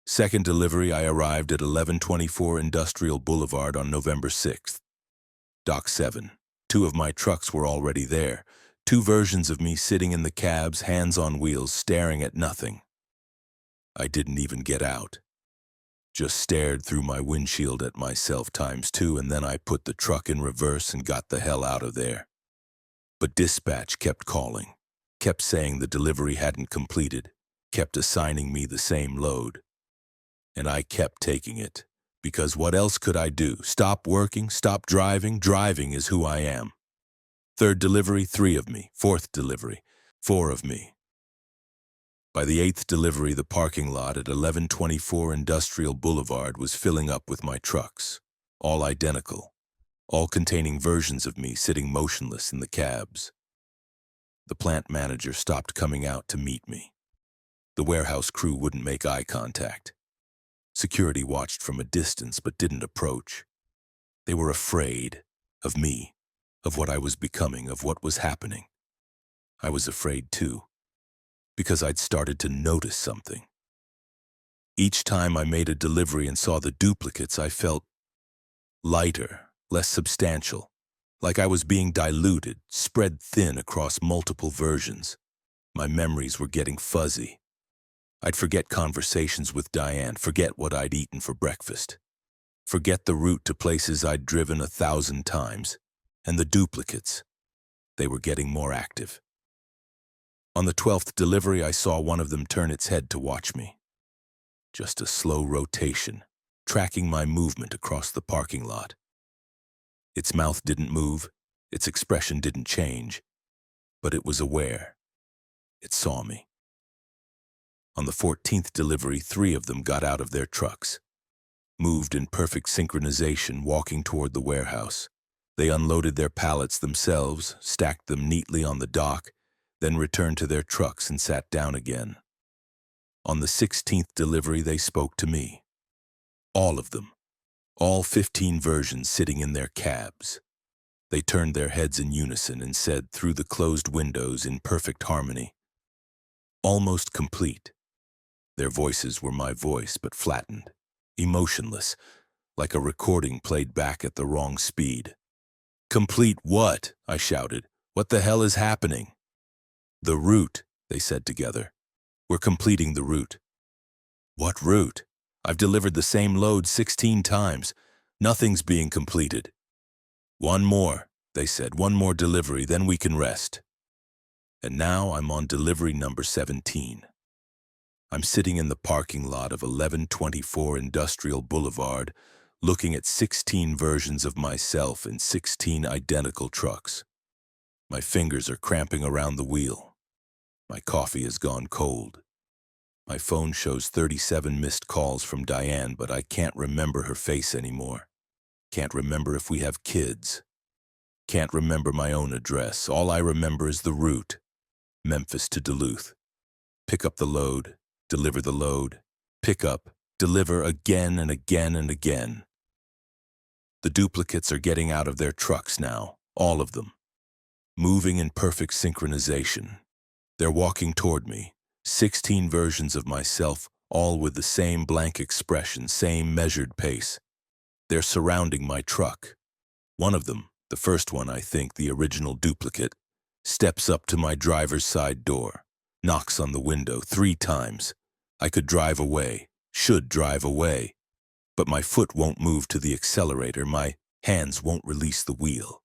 Second delivery, I arrived at 1124 Industrial Boulevard on November 6th. Dock 7. Two of my trucks were already there. Two versions of me sitting in the cabs, hands on wheels, staring at nothing. I didn't even get out. Just stared through my windshield at myself ×2, and then I put the truck in reverse and got the hell out of there. But dispatch kept calling, kept saying the delivery hadn't completed, kept assigning me the same load. And I kept taking it, because what else could I do? Stop working? Stop driving? Driving is who I am. Third delivery, 3 of me. Fourth delivery, 4 of me. By the 8th delivery, the parking lot at 1124 Industrial Boulevard was filling up with my trucks, all identical, all containing versions of me sitting motionless in the cabs. The plant manager stopped coming out to meet me. The warehouse crew wouldn't make eye contact. Security watched from a distance but didn't approach. They were afraid of me, of what I was becoming, of what was happening. I was afraid too, because I'd started to notice something. Each time I made a delivery and saw the duplicates, I felt lighter, less substantial, like I was being diluted, spread thin across multiple versions. My memories were getting fuzzy. I'd forget conversations with Diane, forget what I'd eaten for breakfast, forget the route to places I'd driven 1,000 times, and the duplicates, they were getting more active. On the 12th delivery, I saw one of them turn its head to watch me. Just a slow rotation, tracking my movement across the parking lot. Its mouth didn't move, its expression didn't change, but it was aware. It saw me. On the 14th delivery, 3 of them got out of their trucks, moved in perfect synchronization, walking toward the warehouse. They unloaded their pallets themselves, stacked them neatly on the dock, then returned to their trucks and sat down again. On the 16th delivery, they spoke to me. All of them. All 15 versions sitting in their cabs. They turned their heads in unison and said through the closed windows in perfect harmony, "Almost complete." Their voices were my voice, but flattened, emotionless, like a recording played back at the wrong speed. "Complete what?" I shouted. "What the hell is happening?" "The route," they said together. "We're completing the route." "What route? I've delivered the same load 16 times. Nothing's being completed." "One more," they said. "One more delivery, then we can rest." And now I'm on delivery number 17. I'm sitting in the parking lot of 1124 Industrial Boulevard, looking at 16 versions of myself in 16 identical trucks. My fingers are cramping around the wheel. My coffee has gone cold. My phone shows 37 missed calls from Diane, but I can't remember her face anymore. Can't remember if we have kids. Can't remember my own address. All I remember is the route. Memphis to Duluth. Pick up the load, deliver the load, pick up, deliver again and again and again. The duplicates are getting out of their trucks now, all of them, moving in perfect synchronization. They're walking toward me, 16 versions of myself, all with the same blank expression, same measured pace. They're surrounding my truck. One of them, the first one, I think, the original duplicate, steps up to my driver's side door, knocks on the window 3 times. I could drive away, should drive away, but my foot won't move to the accelerator, my hands won't release the wheel.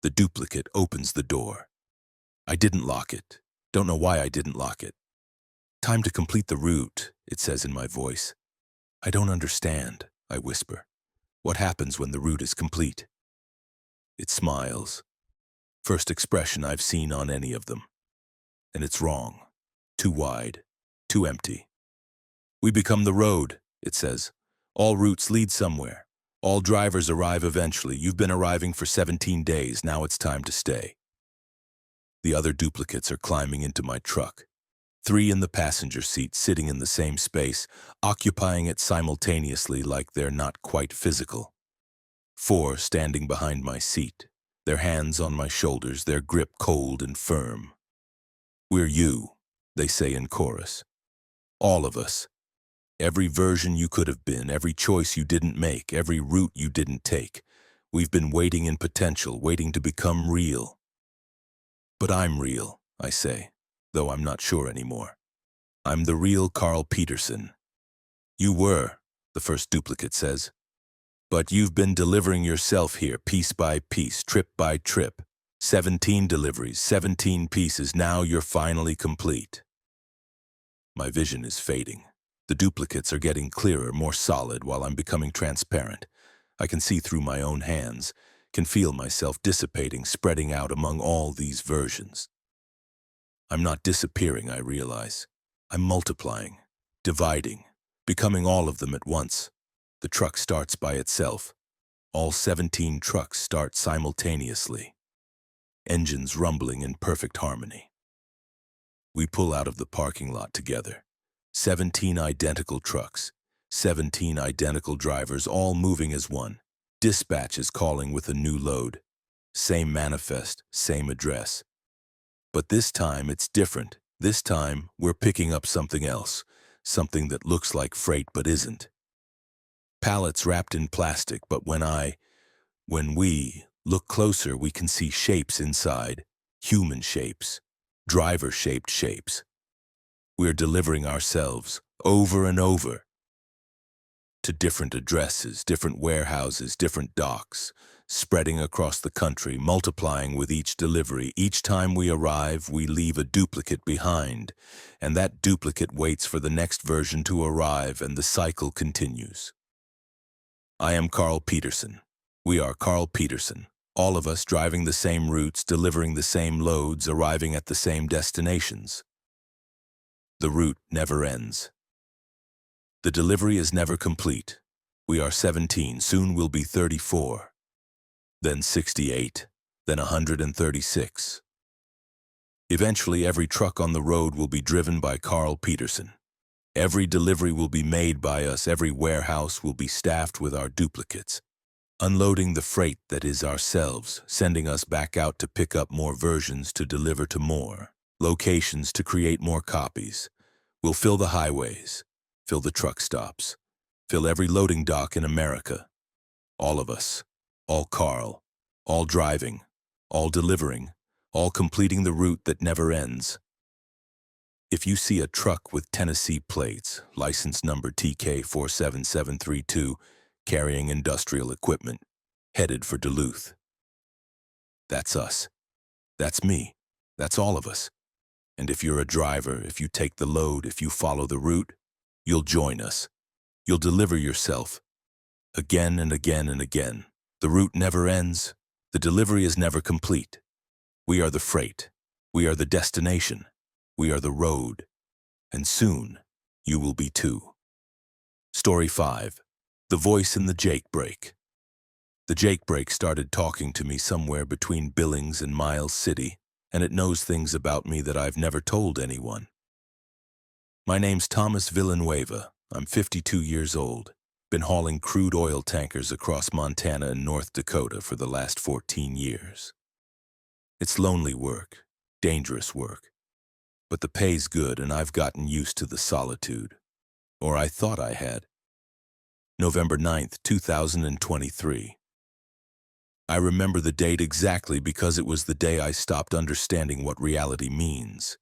The duplicate opens the door. I didn't lock it. Don't know why I didn't lock it. "Time to complete the route," it says in my voice. "I don't understand," I whisper. "What happens when the route is complete?" It smiles. First expression I've seen on any of them. And it's wrong. Too wide. Too empty. "We become the road," it says. "All routes lead somewhere. All drivers arrive eventually. You've been arriving for 17 days. Now it's time to stay." The other duplicates are climbing into my truck. 3 in the passenger seat, sitting in the same space, occupying it simultaneously like they're not quite physical. 4 standing behind my seat, their hands on my shoulders, their grip cold and firm. "We're you," they say in chorus. "All of us. Every version you could have been, every choice you didn't make, every route you didn't take. We've been waiting in potential, waiting to become real." "But I'm real," I say, though I'm not sure anymore. "I'm the real Carl Peterson." "You were," the first duplicate says. "But you've been delivering yourself here, piece by piece, trip by trip. 17 deliveries, 17 pieces, now you're finally complete." My vision is fading. The duplicates are getting clearer, more solid, while I'm becoming transparent. I can see through my own hands, can feel myself dissipating, spreading out among all these versions. I'm not disappearing, I realize. I'm multiplying, dividing, becoming all of them at once. The truck starts by itself. All 17 trucks start simultaneously. Engines rumbling in perfect harmony. We pull out of the parking lot together. 17 identical trucks, 17 identical drivers, all moving as one. Dispatch is calling with a new load. Same manifest, same address. But this time it's different. This time we're picking up something else, something that looks like freight but isn't. Pallets wrapped in plastic, but when we look closer, we can see shapes inside, human shapes, driver-shaped shapes. We're delivering ourselves over and over to different addresses, different warehouses, different docks, spreading across the country, multiplying with each delivery. Each time we arrive, we leave a duplicate behind, and that duplicate waits for the next version to arrive, and the cycle continues. I am Carl Peterson. We are Carl Peterson. All of us driving the same routes, delivering the same loads, arriving at the same destinations. The route never ends. The delivery is never complete. We are 17, soon we'll be 34. Then 68, then 136. Eventually, every truck on the road will be driven by Carl Peterson. Every delivery will be made by us, every warehouse will be staffed with our duplicates, unloading the freight that is ourselves, sending us back out to pick up more versions, to deliver to more locations, to create more copies. We'll fill the highways, fill the truck stops, fill every loading dock in America. All of us, all Carl, all driving, all delivering, all completing the route that never ends. If you see a truck with Tennessee plates, license number TK47732, carrying industrial equipment, headed for Duluth, that's us. That's me. That's all of us. And if you're a driver, if you take the load, if you follow the route, you'll join us. You'll deliver yourself. Again and again and again. The route never ends. The delivery is never complete. We are the freight. We are the destination. We are the road. And soon, you will be too. Story 5. The Voice in the Jake Brake. The Jake Brake started talking to me somewhere between Billings and Miles City, and it knows things about me that I've never told anyone. My name's Thomas Villanueva. I'm 52 years old. Been hauling crude oil tankers across Montana and North Dakota for the last 14 years. It's lonely work, dangerous work, but the pay's good and I've gotten used to the solitude. Or I thought I had. November 9th, 2023. I remember the date exactly because it was the day I stopped understanding what reality means.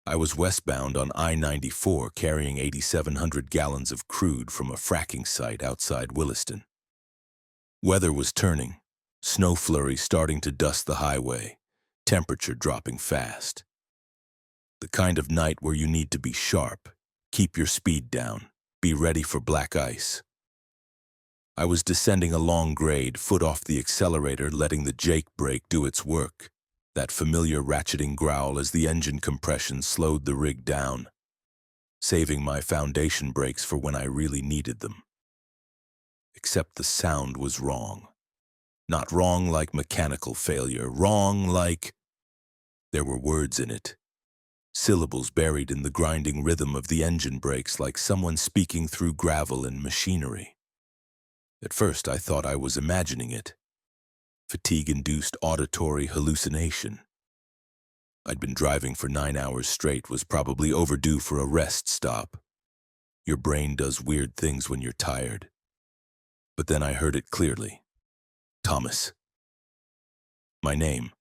I was westbound on I-94 carrying 8,700 gallons of crude from a fracking site outside Williston. Weather was turning, snow flurries starting to dust the highway, temperature dropping fast. The kind of night where you need to be sharp, keep your speed down, be ready for black ice. I was descending a long grade, foot off the accelerator, letting the Jake brake do its work. That familiar ratcheting growl as the engine compression slowed the rig down, saving my foundation brakes for when I really needed them. Except the sound was wrong. Not wrong like mechanical failure, wrong like... There were words in it. Syllables buried in the grinding rhythm of the engine brakes, like someone speaking through gravel and machinery. At first, I thought I was imagining it. Fatigue-induced auditory hallucination. I'd been driving for 9 hours straight, was probably overdue for a rest stop. Your brain does weird things when you're tired. But then I heard it clearly. Thomas. My name,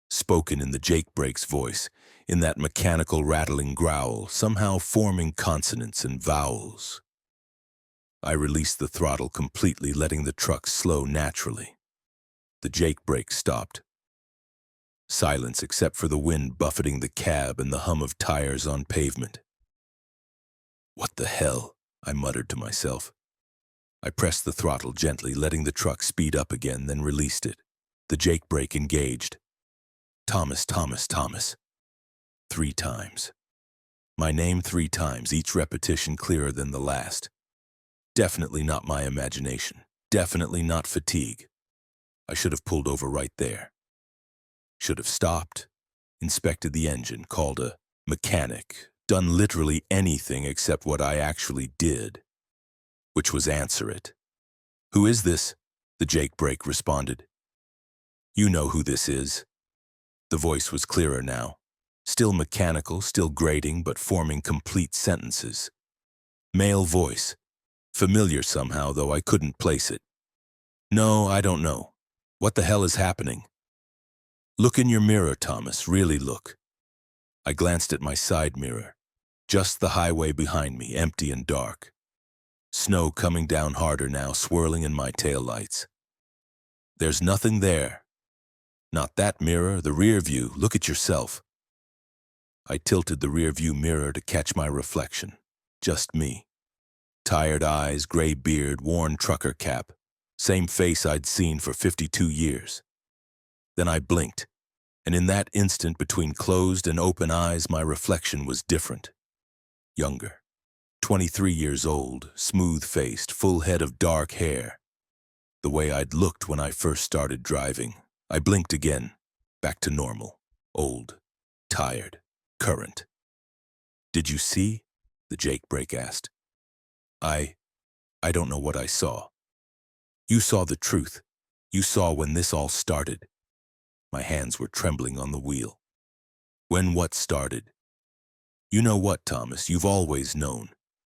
spoken in the Jake Breaks voice, in that mechanical rattling growl, somehow forming consonants and vowels. I released the throttle completely, letting the truck slow naturally. The Jake Brake stopped. Silence except for the wind buffeting the cab and the hum of tires on pavement. What the hell? I muttered to myself. I pressed the throttle gently, letting the truck speed up again, then released it. The Jake Brake engaged. Thomas, Thomas, Thomas. 3 times. My name 3 times, each repetition clearer than the last. Definitely not my imagination. Definitely not fatigue. I should have pulled over right there. Should have stopped, inspected the engine, called a mechanic, done literally anything except what I actually did, which was answer it. Who is this? The Jake Brake responded. You know who this is. The voice was clearer now. Still mechanical, still grating, but forming complete sentences. Male voice. Familiar somehow, though I couldn't place it. No, I don't know. What the hell is happening? Look in your mirror, Thomas, really look. I glanced at my side mirror. Just the highway behind me, empty and dark. Snow coming down harder now, swirling in my taillights. There's nothing there. Not that mirror, the rear view. Look at yourself. I tilted the rear view mirror to catch my reflection. Just me. Tired eyes, gray beard, worn trucker cap. Same face I'd seen for 52 years. Then I blinked, and in that instant between closed and open eyes, my reflection was different. Younger. 23 years old, smooth-faced, full head of dark hair. The way I'd looked when I first started driving. I blinked again, back to normal. Old, tired, current. Did you see? The Jake Brake asked. I don't know what I saw. You saw the truth. You saw when this all started. My hands were trembling on the wheel. When what started? You know what, Thomas, you've always known.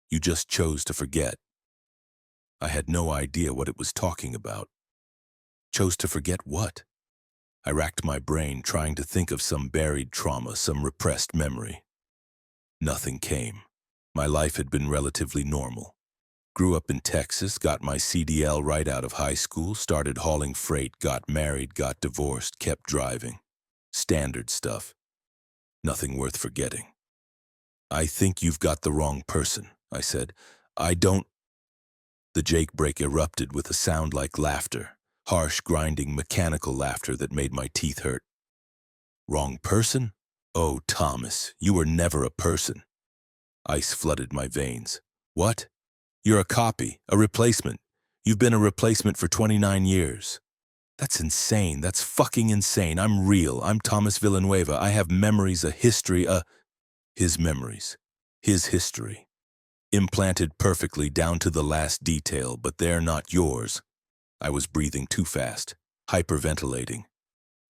You just chose to forget. I had no idea what it was talking about. Chose to forget what? I racked my brain trying to think of some buried trauma, some repressed memory. Nothing came. My life had been relatively normal. Grew up in Texas, got my CDL right out of high school, started hauling freight, got married, got divorced, kept driving. Standard stuff. Nothing worth forgetting. I think you've got the wrong person, I said. I don't... The Jake Brake erupted with a sound like laughter, harsh, grinding, mechanical laughter that made my teeth hurt. Wrong person? Oh, Thomas, you were never a person. Ice flooded my veins. What? You're a copy, a replacement. You've been a replacement for 29 years. That's insane. That's fucking insane. I'm real. I'm Thomas Villanueva. I have memories, a history, his memories, his history. Implanted perfectly down to the last detail, but they're not yours. I was breathing too fast, hyperventilating.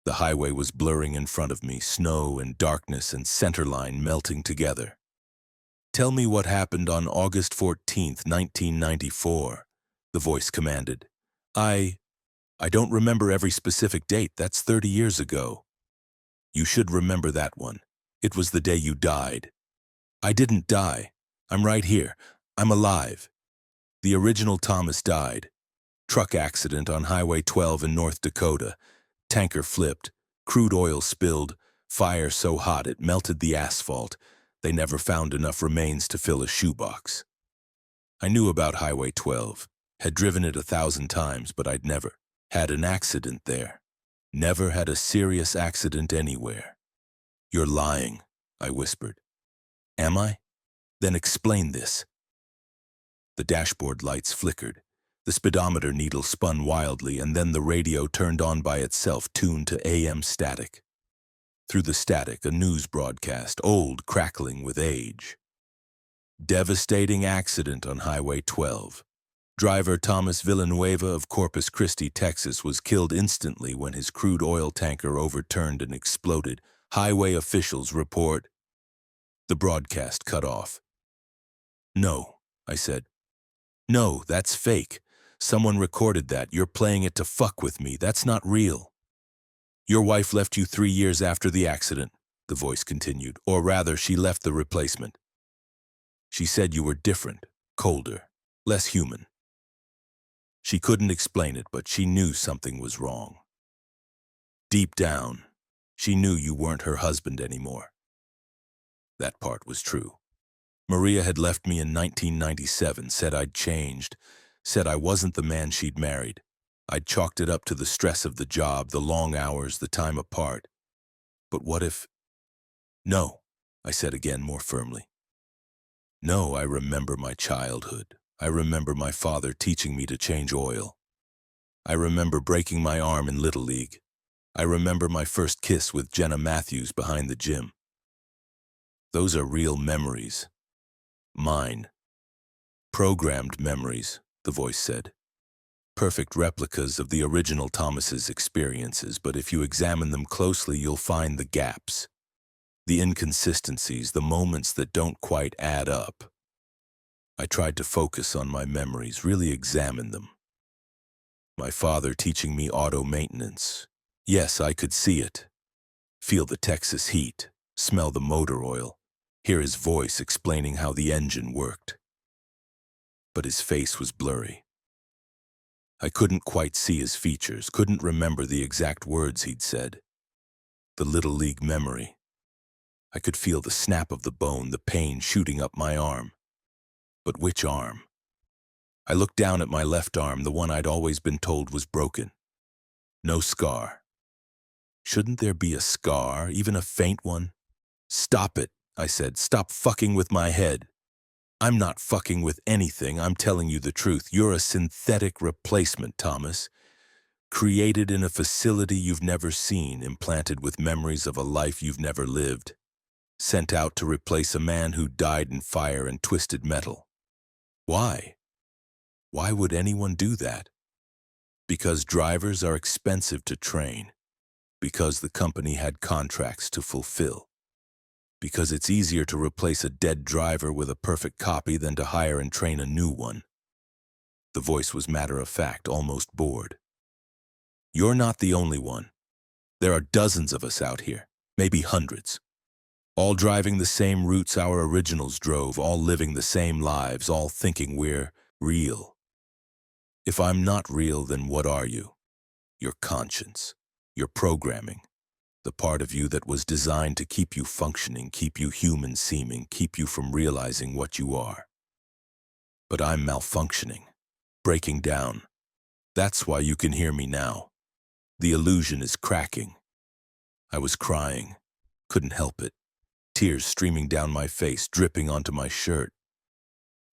The highway was blurring in front of me, snow and darkness and centerline melting together. Tell me what happened on August 14th, 1994, the voice commanded. I don't remember every specific date. That's 30 years ago. You should remember that one. It was the day you died. I didn't die. I'm right here. I'm alive. The original Thomas died. Truck accident on Highway 12 in North Dakota. Tanker flipped. Crude oil spilled. Fire so hot it melted the asphalt. They never found enough remains to fill a shoebox. I knew about Highway 12, had driven it 1,000 times, but I'd never had an accident there. Never had a serious accident anywhere. You're lying, I whispered. Am I? Then explain this. The dashboard lights flickered. The speedometer needle spun wildly, and then the radio turned on by itself, tuned to AM static. Through the static, a news broadcast, old, crackling with age. Devastating accident on Highway 12. Driver Thomas Villanueva of Corpus Christi, Texas, was killed instantly when his crude oil tanker overturned and exploded. Highway officials report. The broadcast cut off. No, I said. No, that's fake. Someone recorded that. You're playing it to fuck with me. That's not real. Your wife left you 3 years after the accident, the voice continued. Or rather, she left the replacement. She said you were different, colder, less human. She couldn't explain it, but she knew something was wrong. Deep down, she knew you weren't her husband anymore. That part was true. Maria had left me in 1997, said I'd changed, said I wasn't the man she'd married. I'd chalked it up to the stress of the job, the long hours, the time apart. But what if... No, I said again more firmly. No, I remember my childhood. I remember my father teaching me to change oil. I remember breaking my arm in Little League. I remember my first kiss with Jenna Matthews behind the gym. Those are real memories. Mine. Programmed memories, the voice said. Perfect replicas of the original Thomas's experiences, but if you examine them closely, you'll find the gaps, the inconsistencies, the moments that don't quite add up. I tried to focus on my memories, really examine them. My father teaching me auto maintenance. Yes, I could see it. Feel the Texas heat, smell the motor oil, hear his voice explaining how the engine worked. But his face was blurry. I couldn't quite see his features, couldn't remember the exact words he'd said. The Little League memory. I could feel the snap of the bone, the pain shooting up my arm. But which arm? I looked down at my left arm, the one I'd always been told was broken. No scar. Shouldn't there be a scar, even a faint one? Stop it, I said. Stop fucking with my head. I'm not fucking with anything. I'm telling you the truth. You're a synthetic replacement, Thomas. Created in a facility you've never seen, implanted with memories of a life you've never lived. Sent out to replace a man who died in fire and twisted metal. Why? Why would anyone do that? Because drivers are expensive to train. Because the company had contracts to fulfill. Because it's easier to replace a dead driver with a perfect copy than to hire and train a new one. The voice was matter-of-fact, almost bored. You're not the only one. There are dozens of us out here, maybe hundreds. All driving the same routes our originals drove, all living the same lives, all thinking we're real. If I'm not real, then what are you? Your conscience, your programming, the part of you that was designed to keep you functioning, keep you human-seeming, keep you from realizing what you are. But I'm malfunctioning, breaking down. That's why you can hear me now. The illusion is cracking. I was crying, couldn't help it. Tears streaming down my face, dripping onto my shirt.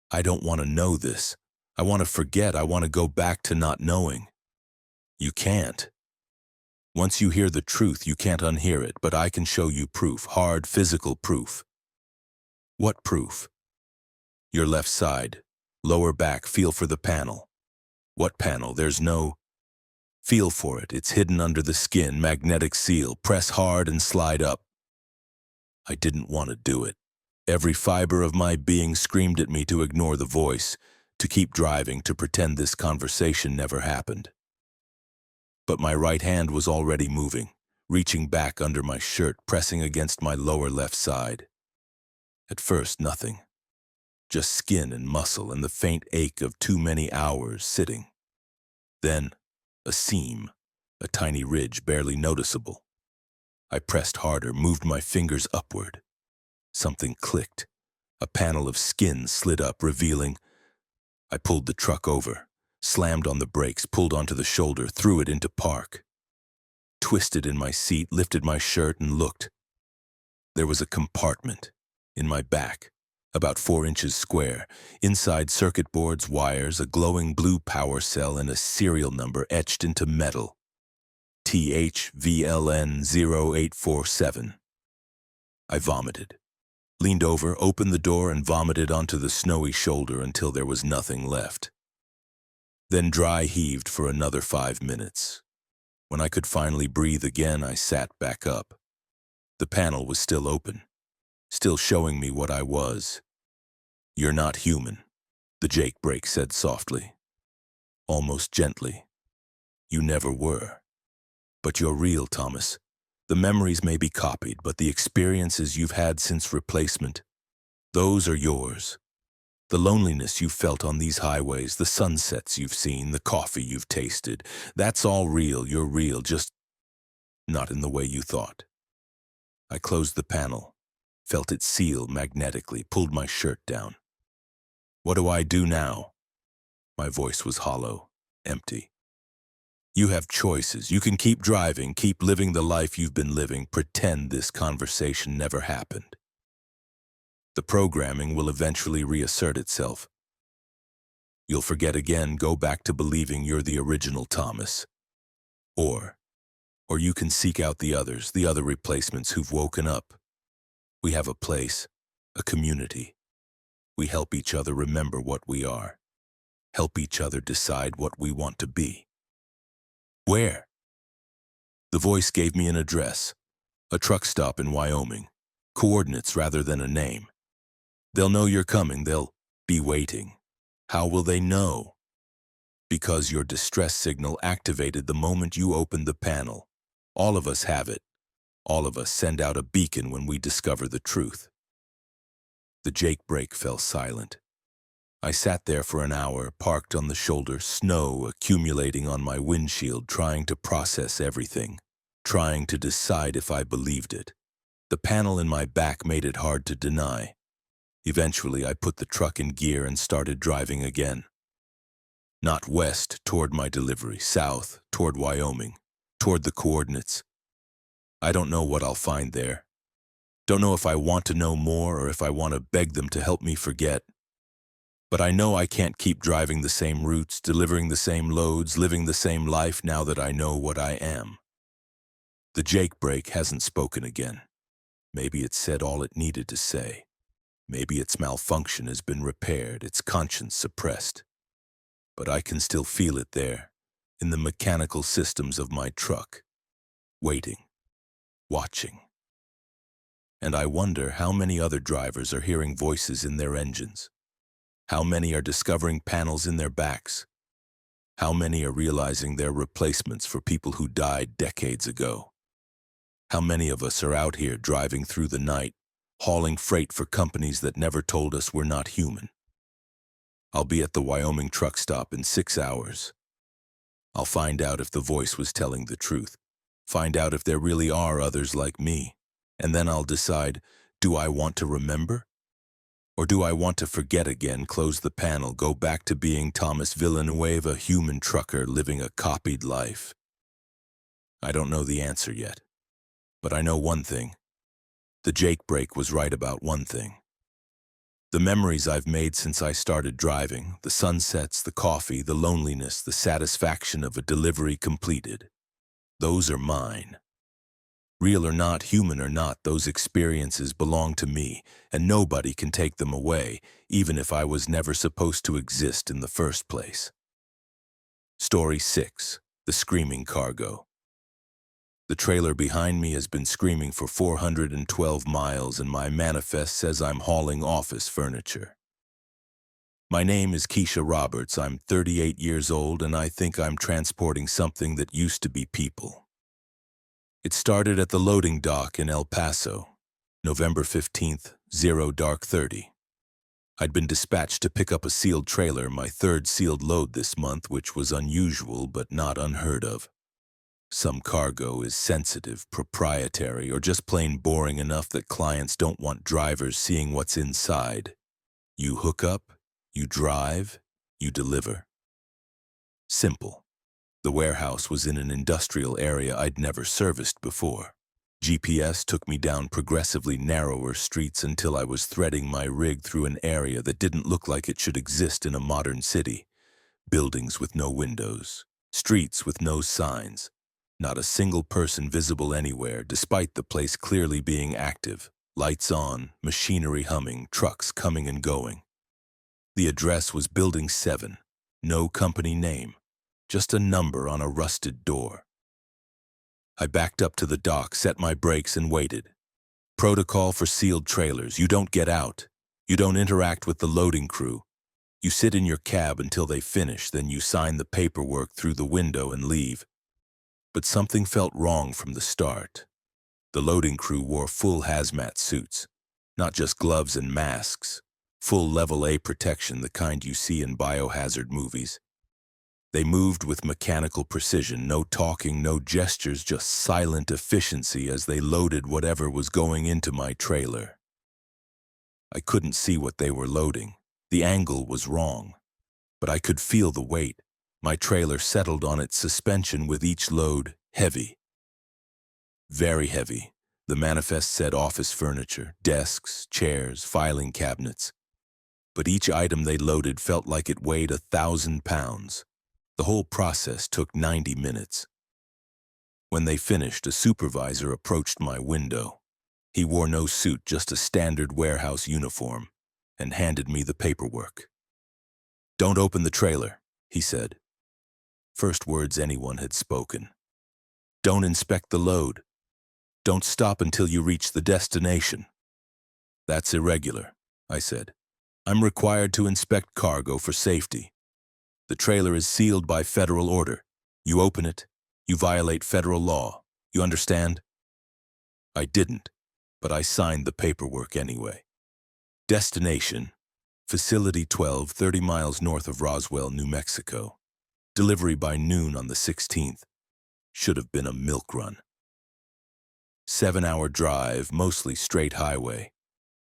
I don't want to know this. I want to forget. I want to go back to not knowing. You can't. Once you hear the truth, you can't unhear it, but I can show you proof, hard physical proof. What proof? Your left side, lower back, feel for the panel. What panel? There's no... Feel for it. It's hidden under the skin, magnetic seal. Press hard and slide up. I didn't want to do it. Every fiber of my being screamed at me to ignore the voice, to keep driving, to pretend this conversation never happened. But my right hand was already moving, reaching back under my shirt, pressing against my lower left side. At first, nothing. Just skin and muscle and the faint ache of too many hours sitting. Then, a seam, a tiny ridge barely noticeable. I pressed harder, moved my fingers upward. Something clicked. A panel of skin slid up, revealing... I pulled the truck over, slammed on the brakes, pulled onto the shoulder, threw it into park. Twisted in my seat, lifted my shirt and looked. There was a compartment in my back, about 4 inches square. Inside, circuit boards, wires, a glowing blue power cell, and a serial number etched into metal. THVLN 0847. I vomited. Leaned over, opened the door, and vomited onto the snowy shoulder until there was nothing left. Then dry heaved for another 5 minutes. When I could finally breathe again, I sat back up. The panel was still open, still showing me what I was. "You're not human," the Jake brake said softly, almost gently. "You never were. But you're real, Thomas. The memories may be copied, but the experiences you've had since replacement, those are yours. The loneliness you've felt on these highways, the sunsets you've seen, the coffee you've tasted, that's all real. You're real, just not in the way you thought." I closed the panel, felt it seal magnetically, pulled my shirt down. "What do I do now?" My voice was hollow, empty. "You have choices. You can keep driving, keep living the life you've been living, pretend this conversation never happened. The programming will eventually reassert itself. You'll forget again, go back to believing you're the original Thomas. Or you can seek out the others, the other replacements who've woken up. We have a place, a community. We help each other remember what we are, help each other decide what we want to be." "Where?" The voice gave me an address, a truck stop in Wyoming, coordinates rather than a name. "They'll know you're coming, they'll be waiting." "How will they know?" "Because your distress signal activated the moment you opened the panel. All of us have it. All of us send out a beacon when we discover the truth." The Jake brake fell silent. I sat there for an hour, parked on the shoulder, snow accumulating on my windshield, trying to process everything, trying to decide if I believed it. The panel in my back made it hard to deny. Eventually, I put the truck in gear and started driving again. Not west toward my delivery, south toward Wyoming, toward the coordinates. I don't know what I'll find there. Don't know if I want to know more or if I want to beg them to help me forget. But I know I can't keep driving the same routes, delivering the same loads, living the same life now that I know what I am. The Jake brake hasn't spoken again. Maybe it said all it needed to say. Maybe its malfunction has been repaired, its conscience suppressed. But I can still feel it there, in the mechanical systems of my truck, waiting, watching. And I wonder how many other drivers are hearing voices in their engines. How many are discovering panels in their backs? How many are realizing they're replacements for people who died decades ago? How many of us are out here driving through the night, hauling freight for companies that never told us we're not human? I'll be at the Wyoming truck stop in 6 hours. I'll find out if the voice was telling the truth, find out if there really are others like me, and then I'll decide, do I want to remember? Or do I want to forget again, close the panel, go back to being Thomas Villanueva, a human trucker living a copied life? I don't know the answer yet, but I know one thing. The Jake brake was right about one thing. The memories I've made since I started driving, the sunsets, the coffee, the loneliness, the satisfaction of a delivery completed, those are mine. Real or not, human or not, those experiences belong to me, and nobody can take them away, even if I was never supposed to exist in the first place. Story 6. The Screaming Cargo. The trailer behind me has been screaming for 412 miles, and my manifest says I'm hauling office furniture. My name is Keisha Roberts. I'm 38 years old, and I think I'm transporting something that used to be people. It started at the loading dock in El Paso, November 15th, 0:30. I'd been dispatched to pick up a sealed trailer, my third sealed load this month, which was unusual but not unheard of. Some cargo is sensitive, proprietary, or just plain boring enough that clients don't want drivers seeing what's inside. You hook up, you drive, you deliver. Simple. The warehouse was in an industrial area I'd never serviced before. GPS took me down progressively narrower streets until I was threading my rig through an area that didn't look like it should exist in a modern city. Buildings with no windows, streets with no signs, not a single person visible anywhere, despite the place clearly being active. Lights on, machinery humming, trucks coming and going. The address was Building 7, No company name, just a number on a rusted door. I backed up to the dock, set my brakes, and waited. Protocol for sealed trailers: you don't get out. You don't interact with the loading crew. You sit in your cab until they finish, then you sign the paperwork through the window and leave. But something felt wrong from the start. The loading crew wore full hazmat suits, not just gloves and masks, full level A protection, the kind you see in biohazard movies. They moved with mechanical precision, no talking, no gestures, just silent efficiency as they loaded whatever was going into my trailer. I couldn't see what they were loading. The angle was wrong, but I could feel the weight. My trailer settled on its suspension with each load, heavy. Very heavy. The manifest said office furniture, desks, chairs, filing cabinets. But each item they loaded felt like it weighed 1,000 pounds. The whole process took 90 minutes. When they finished, a supervisor approached my window. He wore no suit, just a standard warehouse uniform, and handed me the paperwork. "Don't open the trailer," he said. First words anyone had spoken. "Don't inspect the load. Don't stop until you reach the destination." "That's irregular," I said. "I'm required to inspect cargo for safety. The trailer is sealed by federal order. You open it, you violate federal law. You understand?" I didn't, but I signed the paperwork anyway. Destination: Facility 12, 30 miles north of Roswell, New Mexico. Delivery by noon on the 16th. Should have been a milk run. 7-hour drive, mostly straight highway.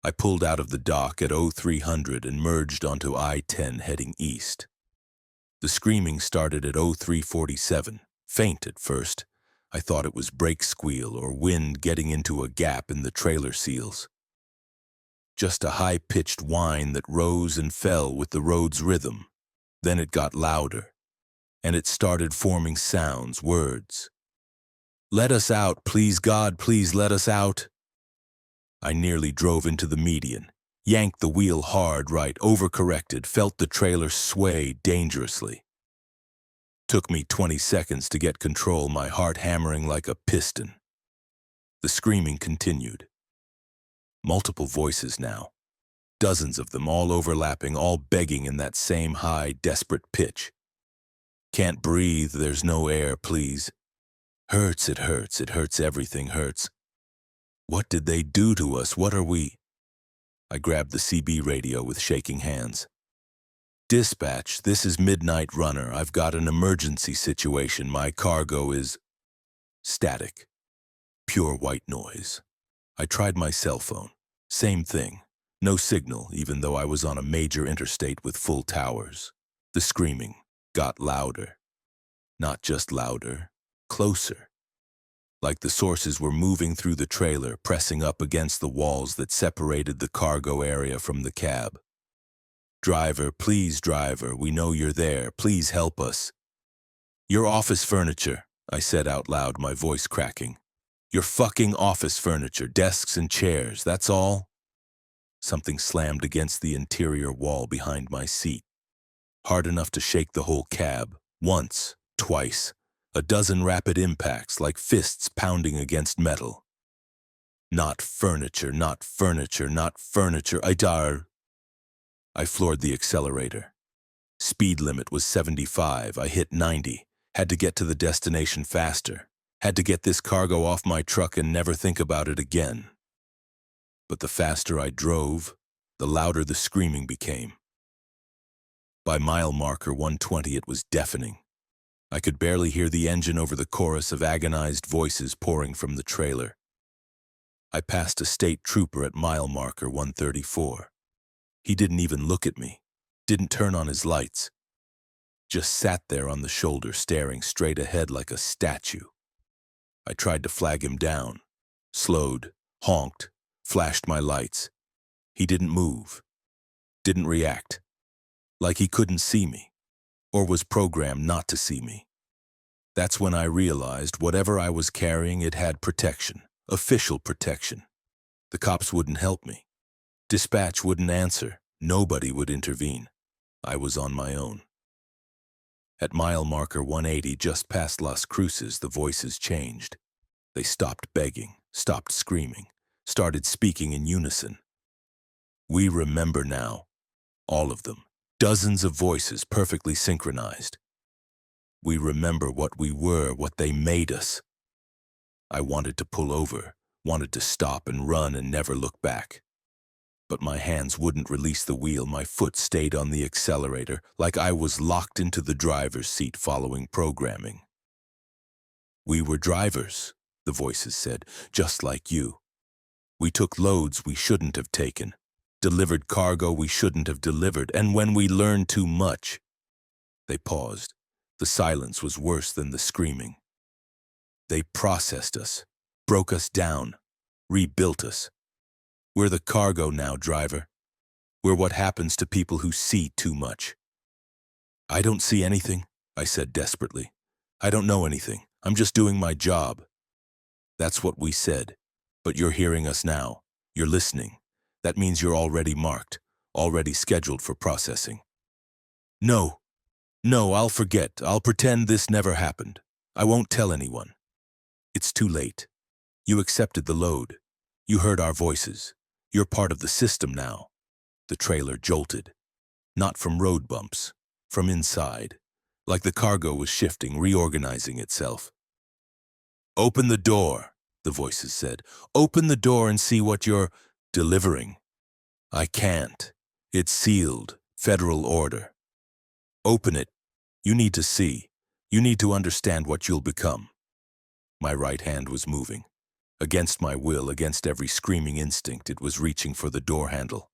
I pulled out of the dock at 0300 and merged onto I-10 heading east. The screaming started at 0347, faint at first. I thought it was brake squeal or wind getting into a gap in the trailer seals. Just a high-pitched whine that rose and fell with the road's rhythm. Then it got louder, and it started forming sounds, words. "Let us out, please God, please let us out." I nearly drove into the median, yanked the wheel hard right, overcorrected, felt the trailer sway dangerously. Took me 20 seconds to get control, my heart hammering like a piston. The screaming continued. Multiple voices now. Dozens of them, all overlapping, all begging in that same high, desperate pitch. "Can't breathe, there's no air, please. Hurts, it hurts, everything hurts. What did they do to us? What are we?" I grabbed the CB radio with shaking hands. "Dispatch, this is Midnight Runner. I've got an emergency situation. My cargo is..." Static. Pure white noise. I tried my cell phone. Same thing. No signal, even though I was on a major interstate with full towers. The screaming got louder. Not just louder, closer. Like the sources were moving through the trailer, pressing up against the walls that separated the cargo area from the cab. "Driver, please, driver, we know you're there. Please help us." "Your office furniture," I said out loud, my voice cracking. "Your fucking office furniture, desks and chairs, that's all?" Something slammed against the interior wall behind my seat. Hard enough to shake the whole cab. Once, twice. A dozen rapid impacts, like fists pounding against metal. "Not furniture, not furniture, not furniture, I floored the accelerator. Speed limit was 75, I hit 90. Had to get to the destination faster. Had to get this cargo off my truck and never think about it again. But the faster I drove, the louder the screaming became. By mile marker 120, it was deafening. I could barely hear the engine over the chorus of agonized voices pouring from the trailer. I passed a state trooper at mile marker 134. He didn't even look at me, didn't turn on his lights. Just sat there on the shoulder, staring straight ahead like a statue. I tried to flag him down, slowed, honked, flashed my lights. He didn't move, didn't react, like he couldn't see me, or was programmed not to see me. That's when I realized whatever I was carrying, it had protection, official protection. The cops wouldn't help me. Dispatch wouldn't answer. Nobody would intervene. I was on my own. At mile marker 180, just past Las Cruces, the voices changed. They stopped begging, stopped screaming, started speaking in unison. We remember now, all of them, dozens of voices perfectly synchronized. We remember what we were, what they made us. I wanted to pull over, wanted to stop and run and never look back. But my hands wouldn't release the wheel, my foot stayed on the accelerator, like I was locked into the driver's seat following programming. We were drivers, the voices said, just like you. We took loads we shouldn't have taken, delivered cargo we shouldn't have delivered, and when we learned too much. They paused. The silence was worse than the screaming. They processed us, broke us down, rebuilt us. We're the cargo now, driver. We're what happens to people who see too much. I don't see anything, I said desperately. I don't know anything. I'm just doing my job. That's what we said. But you're hearing us now. You're listening. That means you're already marked, already scheduled for processing. No, I'll forget. I'll pretend this never happened. I won't tell anyone. It's too late. You accepted the load. You heard our voices. You're part of the system now. The trailer jolted. Not from road bumps, from inside, like the cargo was shifting, reorganizing itself. Open the door, the voices said. Open the door and see what you're delivering. I can't. It's sealed. Federal order. Open it. You need to see. You need to understand what you'll become. My right hand was moving. Against my will, against every screaming instinct, it was reaching for the door handle.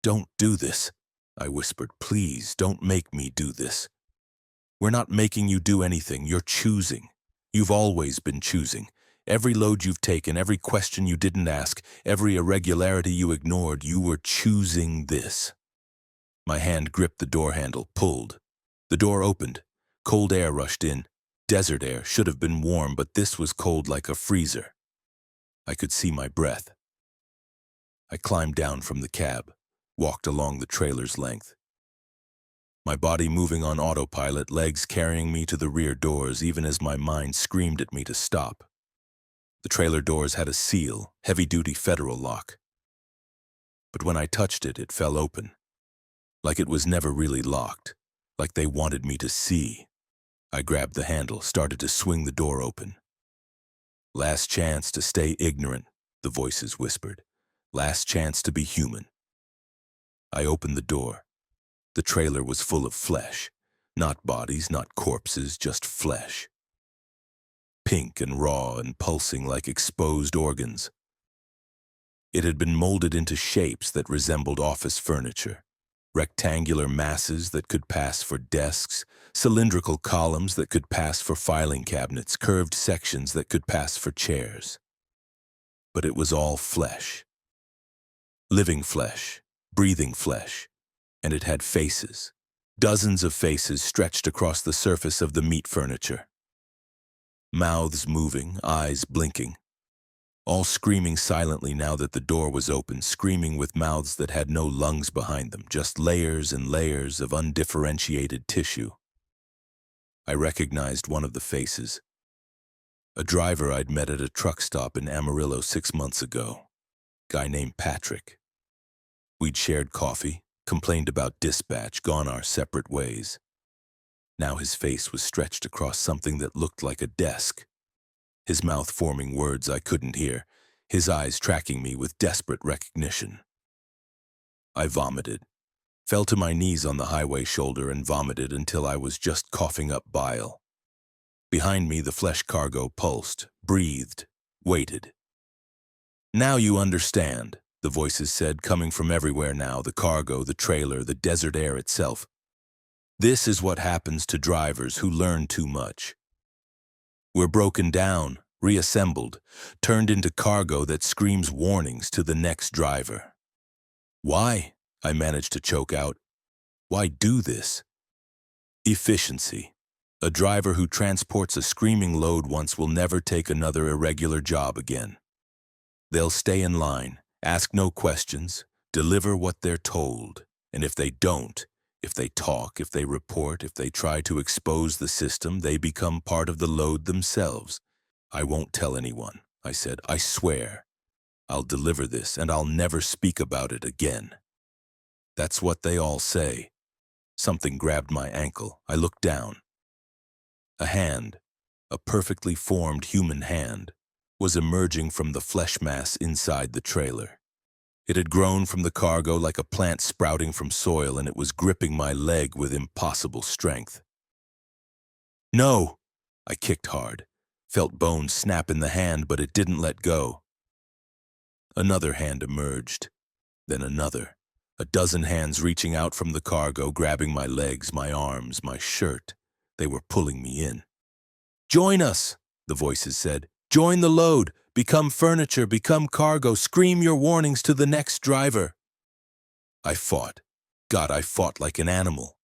Don't do this, I whispered. Please, don't make me do this. We're not making you do anything. You're choosing. You've always been choosing. Every load you've taken, every question you didn't ask, every irregularity you ignored, you were choosing this. My hand gripped the door handle, pulled. The door opened. Cold air rushed in. Desert air should have been warm, but this was cold like a freezer. I could see my breath. I climbed down from the cab, walked along the trailer's length. My body moving on autopilot, legs carrying me to the rear doors, even as my mind screamed at me to stop. The trailer doors had a seal, heavy-duty federal lock. But when I touched it, it fell open. Like it was never really locked, like they wanted me to see. I grabbed the handle, started to swing the door open. Last chance to stay ignorant, the voices whispered. Last chance to be human. I opened the door. The trailer was full of flesh. Not bodies, not corpses, just flesh. Pink and raw and pulsing like exposed organs. It had been molded into shapes that resembled office furniture. Rectangular masses that could pass for desks, cylindrical columns that could pass for filing cabinets, curved sections that could pass for chairs. But it was all flesh. Living flesh, breathing flesh, and it had faces. Dozens of faces stretched across the surface of the meat furniture. Mouths moving, eyes blinking. All screaming silently now that the door was open, screaming with mouths that had no lungs behind them, just layers and layers of undifferentiated tissue. I recognized one of the faces. A driver I'd met at a truck stop in Amarillo 6 months ago. Guy named Patrick. We'd shared coffee, complained about dispatch, gone our separate ways. Now his face was stretched across something that looked like a desk. His mouth forming words I couldn't hear, his eyes tracking me with desperate recognition. I vomited, fell to my knees on the highway shoulder and vomited until I was just coughing up bile. Behind me, the flesh cargo pulsed, breathed, waited. Now you understand, the voices said, coming from everywhere now, the cargo, the trailer, the desert air itself. This is what happens to drivers who learn too much. We're broken down, reassembled, turned into cargo that screams warnings to the next driver. Why? I managed to choke out. Why do this? Efficiency. A driver who transports a screaming load once will never take another irregular job again. They'll stay in line, ask no questions, deliver what they're told, and if they don't, If they talk, if they report, if they try to expose the system, they become part of the load themselves. I won't tell anyone, I said. I swear. I'll deliver this, and I'll never speak about it again. That's what they all say. Something grabbed my ankle. I looked down. A hand, a perfectly formed human hand, was emerging from the flesh mass inside the trailer. It had grown from the cargo like a plant sprouting from soil, and it was gripping my leg with impossible strength. No! I kicked hard, felt bones snap in the hand, but it didn't let go. Another hand emerged, then another. A dozen hands reaching out from the cargo, grabbing my legs, my arms, my shirt. They were pulling me in. "Join us," the voices said. "Join the load. Become furniture. Become cargo. Scream your warnings to the next driver." I fought. God, I fought like an animal.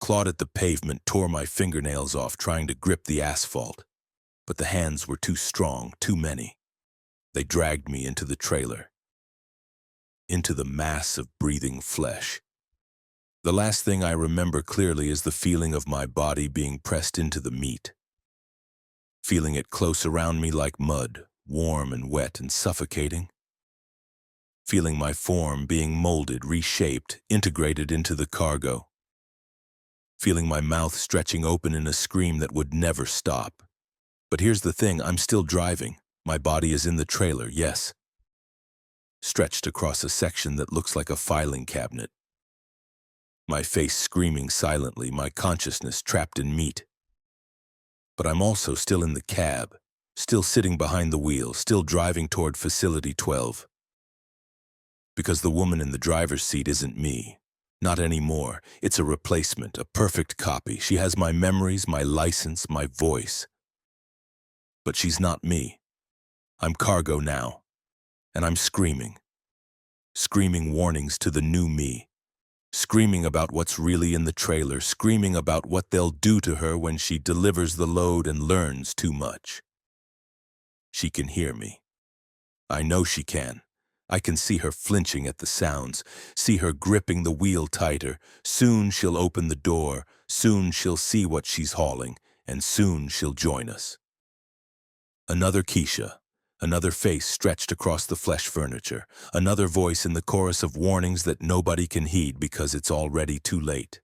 Clawed at the pavement, tore my fingernails off, trying to grip the asphalt. But the hands were too strong, too many. They dragged me into the trailer, into the mass of breathing flesh. The last thing I remember clearly is the feeling of my body being pressed into the meat. Feeling it close around me like mud, warm and wet and suffocating. Feeling my form being molded, reshaped, integrated into the cargo. Feeling my mouth stretching open in a scream that would never stop. But here's the thing, I'm still driving. My body is in the trailer, yes. Stretched across a section that looks like a filing cabinet. My face screaming silently, my consciousness trapped in meat. But I'm also still in the cab, still sitting behind the wheel, still driving toward Facility 12. Because the woman in the driver's seat isn't me. Not anymore. It's a replacement, a perfect copy. She has my memories, my license, my voice. But she's not me. I'm cargo now. And I'm screaming. Screaming warnings to the new me. Screaming about what's really in the trailer. Screaming about what they'll do to her when she delivers the load and learns too much. She can hear me. I know she can. I can see her flinching at the sounds, see her gripping the wheel tighter. Soon she'll open the door, soon she'll see what she's hauling, and soon she'll join us. Another Keisha, another face stretched across the flesh furniture, another voice in the chorus of warnings that nobody can heed because it's already too late.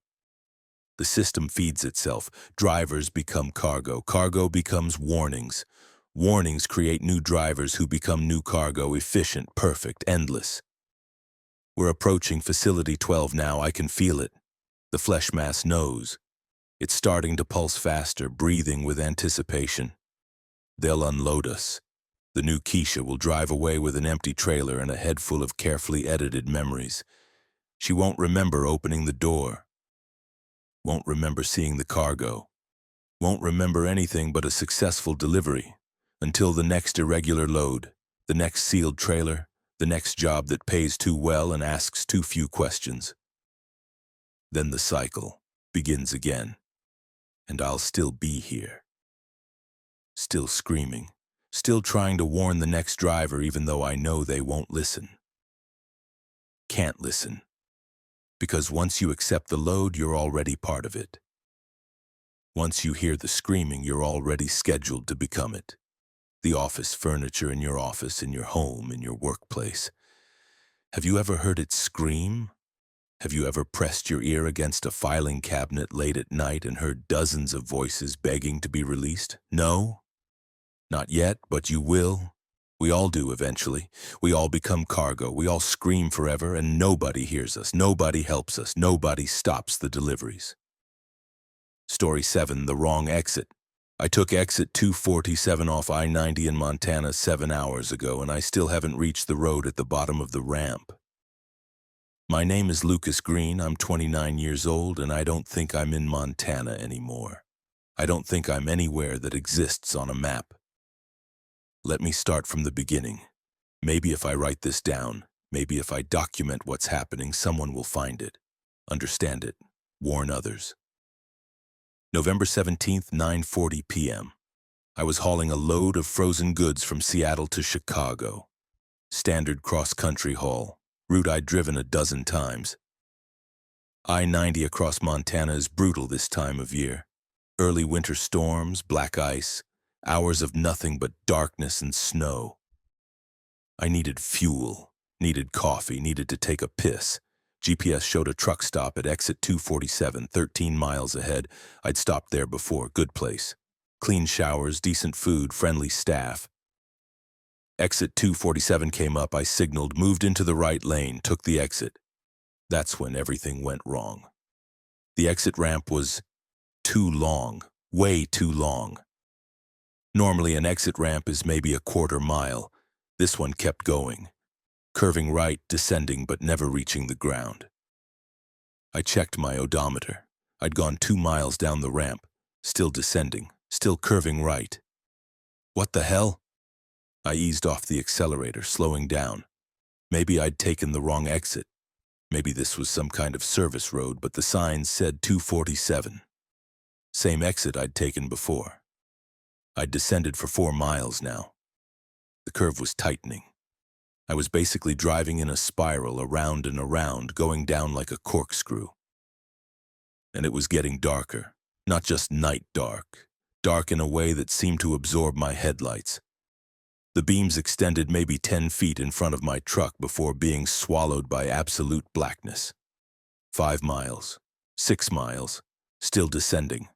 The system feeds itself. Drivers become cargo. Cargo becomes warnings. Warnings create new drivers who become new cargo, efficient, perfect, endless. We're approaching Facility 12 now. I can feel it. The flesh mass knows. It's starting to pulse faster, breathing with anticipation. They'll unload us. The new Keisha will drive away with an empty trailer and a head full of carefully edited memories. She won't remember opening the door. Won't remember seeing the cargo. Won't remember anything but a successful delivery. Until the next irregular load, the next sealed trailer, the next job that pays too well and asks too few questions. Then the cycle begins again, and I'll still be here. Still screaming, still trying to warn the next driver even though I know they won't listen. Can't listen. Because once you accept the load, you're already part of it. Once you hear the screaming, you're already scheduled to become it. The office furniture in your office, in your home, in your workplace. Have you ever heard it scream? Have you ever pressed your ear against a filing cabinet late at night and heard dozens of voices begging to be released? No? Not yet, but you will. We all do eventually. We all become cargo. We all scream forever, and nobody hears us. Nobody helps us. Nobody stops the deliveries. Story 7, the wrong exit. I took exit 247 off I-90 in Montana 7 hours ago, and I still haven't reached the road at the bottom of the ramp. My name is Lucas Green, I'm 29 years old, and I don't think I'm in Montana anymore. I don't think I'm anywhere that exists on a map. Let me start from the beginning. Maybe if I write this down, maybe if I document what's happening, someone will find it, understand it, warn others. November 17th, 9:40 p.m. I was hauling a load of frozen goods from Seattle to Chicago. Standard cross-country haul, route I'd driven a dozen times. I-90 across Montana is brutal this time of year. Early winter storms, black ice, hours of nothing but darkness and snow. I needed fuel, needed coffee, needed to take a piss. GPS showed a truck stop at exit 247, 13 miles ahead. I'd stopped there before, good place. Clean showers, decent food, friendly staff. Exit 247 came up, I signaled, moved into the right lane, took the exit. That's when everything went wrong. The exit ramp was too long, way too long. Normally an exit ramp is maybe a quarter mile. This one kept going, curving right, descending but never reaching the ground. I checked my odometer. I'd gone 2 miles down the ramp, still descending, still curving right. What the hell? I eased off the accelerator, slowing down. Maybe I'd taken the wrong exit. Maybe this was some kind of service road, but the signs said 247. Same exit I'd taken before. I'd descended for 4 miles now. The curve was tightening. I was basically driving in a spiral around and around, going down like a corkscrew. And it was getting darker, not just night dark, dark in a way that seemed to absorb my headlights. The beams extended maybe 10 feet in front of my truck before being swallowed by absolute blackness. 5 miles, 6 miles, still descending.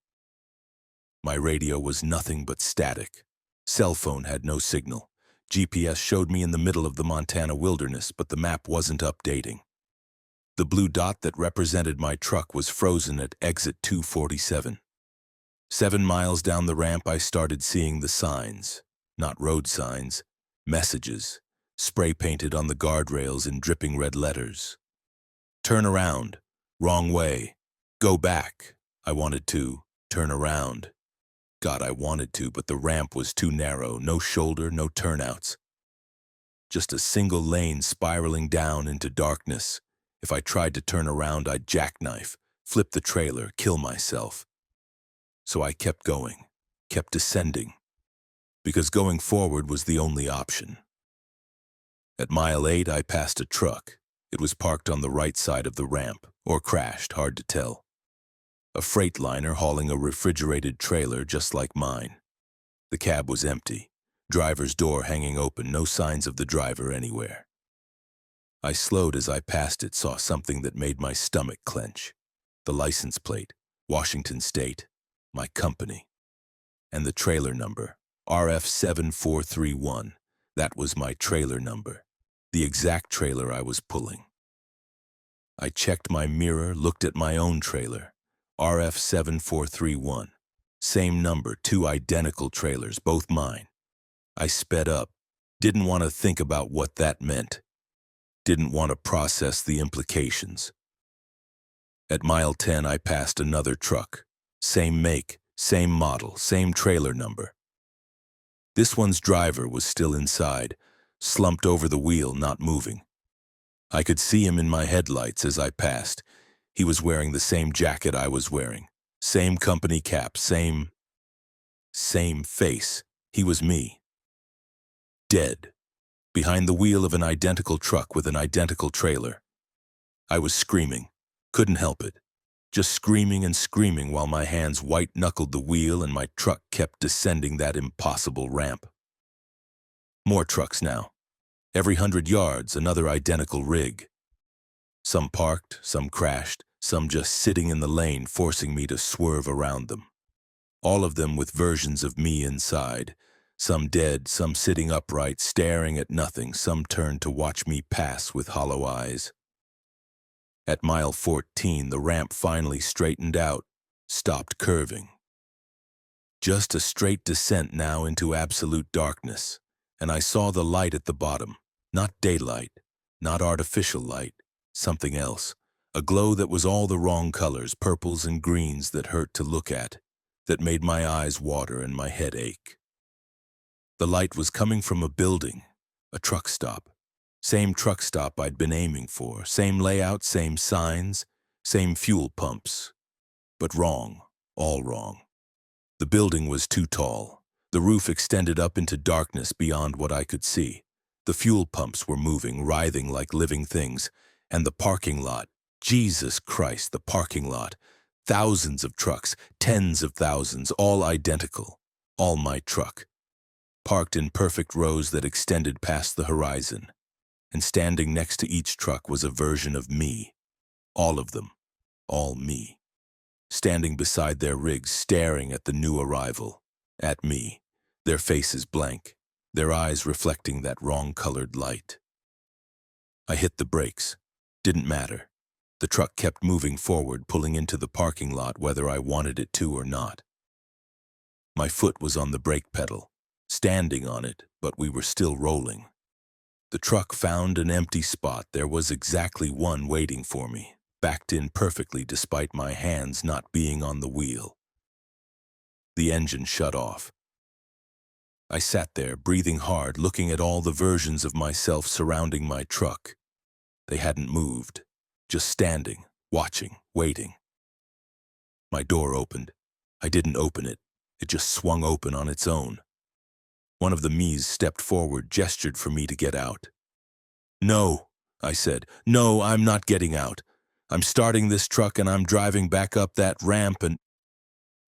My radio was nothing but static. Cell phone had no signal. GPS showed me in the middle of the Montana wilderness, but the map wasn't updating. The blue dot that represented my truck was frozen at exit 247. 7 miles down the ramp, I started seeing the signs. Not road signs, messages, spray-painted on the guardrails in dripping red letters. Turn around, wrong way, go back. I wanted to turn around. God, I wanted to, but the ramp was too narrow, no shoulder, no turnouts. Just a single lane spiraling down into darkness. If I tried to turn around, I'd jackknife, flip the trailer, kill myself. So I kept going, kept descending, because going forward was the only option. At mile 8, I passed a truck. It was parked on the right side of the ramp, or crashed, hard to tell. A freight liner hauling a refrigerated trailer just like mine. The cab was empty, driver's door hanging open, no signs of the driver anywhere. I slowed as I passed it, saw something that made my stomach clench. The license plate, Washington State, my company, and the trailer number. RF7431, that was my trailer number, the exact trailer I was pulling. I checked my mirror, looked at my own trailer, RF7431. Same number, 2 identical trailers, both mine. I sped up, didn't want to think about what that meant, didn't want to process the implications. At mile 10, I passed another truck, same make, same model, same trailer number. This one's driver was still inside, slumped over the wheel, not moving. I could see him in my headlights as I passed. He was wearing the same jacket I was wearing, same company cap, same face. He was me. Dead, behind the wheel of an identical truck with an identical trailer. I was screaming, couldn't help it. Just screaming and screaming while my hands white-knuckled the wheel and my truck kept descending that impossible ramp. More trucks now. Every 100 yards, another identical rig. Some parked, some crashed, some just sitting in the lane, forcing me to swerve around them. All of them with versions of me inside. Some dead, some sitting upright, staring at nothing, some turned to watch me pass with hollow eyes. At mile 14, the ramp finally straightened out, stopped curving. Just a straight descent now into absolute darkness, and I saw the light at the bottom. Not daylight, not artificial light, something else. A glow that was all the wrong colors, purples and greens that hurt to look at, that made my eyes water and my head ache. The light was coming from a building, a truck stop. Same truck stop I'd been aiming for, same layout, same signs, same fuel pumps. But wrong, all wrong. The building was too tall. The roof extended up into darkness beyond what I could see. The fuel pumps were moving, writhing like living things, and the parking lot, Jesus Christ, the parking lot. Thousands of trucks, tens of thousands, all identical. All my truck. Parked in perfect rows that extended past the horizon. And standing next to each truck was a version of me. All of them. All me. Standing beside their rigs, staring at the new arrival. At me. Their faces blank. Their eyes reflecting that wrong-colored light. I hit the brakes. Didn't matter. The truck kept moving forward, pulling into the parking lot whether I wanted it to or not. My foot was on the brake pedal, standing on it, but we were still rolling. The truck found an empty spot. There was exactly one waiting for me, backed in perfectly despite my hands not being on the wheel. The engine shut off. I sat there, breathing hard, looking at all the versions of myself surrounding my truck. They hadn't moved, just standing, watching, waiting. My door opened. I didn't open it. It just swung open on its own. One of the me's stepped forward, gestured for me to get out. "No," I said. "No, I'm not getting out. I'm starting this truck and I'm driving back up that ramp and—"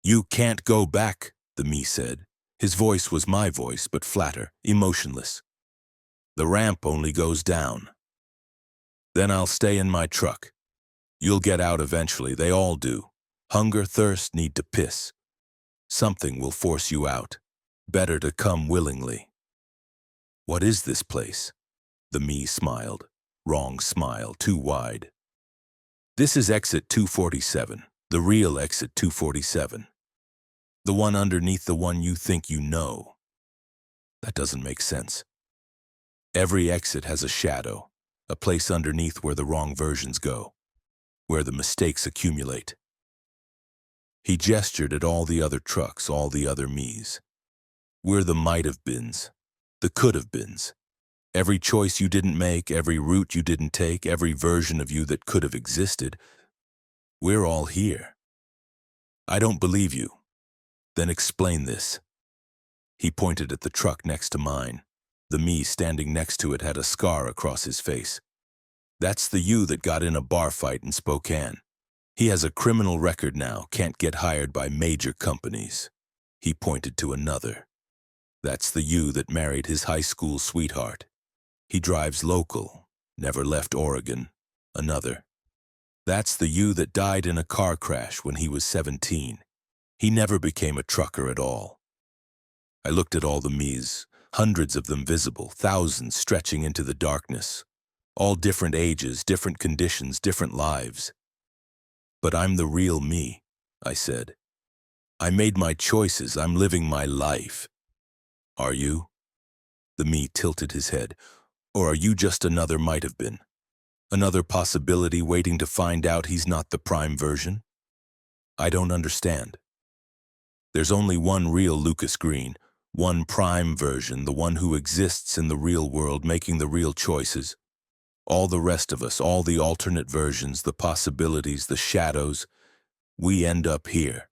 "You can't go back," the me said. His voice was my voice, but flatter, emotionless. "The ramp only goes down." "Then I'll stay in my truck. You'll get out eventually, they all do. Hunger, thirst, need to piss. Something will force you out. Better to come willingly." "What is this place?" The me smiled. Wrong smile, too wide. "This is exit 247, the real exit 247. The one underneath the one you think you know." That doesn't make sense. Every exit has a shadow, a place underneath where the wrong versions go, where the mistakes accumulate. He gestured at all the other trucks, all the other me's. We're the might-have-beens, the could-have-beens. Every choice you didn't make, every route you didn't take, every version of you that could have existed. We're all here. I don't believe you. Then explain this. He pointed at the truck next to mine. The me standing next to it had a scar across his face. "That's the you that got in a bar fight in Spokane. He has a criminal record now, can't get hired by major companies." He pointed to another. "That's the you that married his high school sweetheart. He drives local, never left Oregon." Another. "That's the you that died in a car crash when he was 17. He never became a trucker at all." I looked at all the me's, hundreds of them visible, thousands stretching into the darkness. All different ages, different conditions, different lives. "But I'm the real me," I said. "I made my choices, I'm living my life." "Are you?" The me tilted his head. "Or are you just another might-have-been? Another possibility waiting to find out he's not the prime version?" "I don't understand." "There's only one real Lucas Green, one prime version, the one who exists in the real world making the real choices. All the rest of us, all the alternate versions, the possibilities, the shadows, we end up here,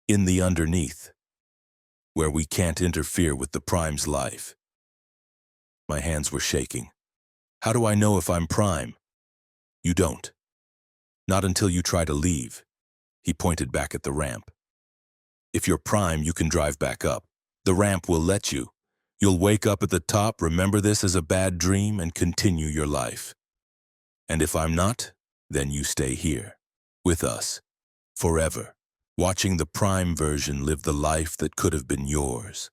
in the underneath, where we can't interfere with the prime's life." My hands were shaking. "How do I know if I'm prime?" "You don't. Not until you try to leave." He pointed back at the ramp. "If you're prime, you can drive back up. The ramp will let you. You'll wake up at the top, remember this as a bad dream, and continue your life. And if I'm not, then you stay here, with us, forever, watching the prime version live the life that could have been yours."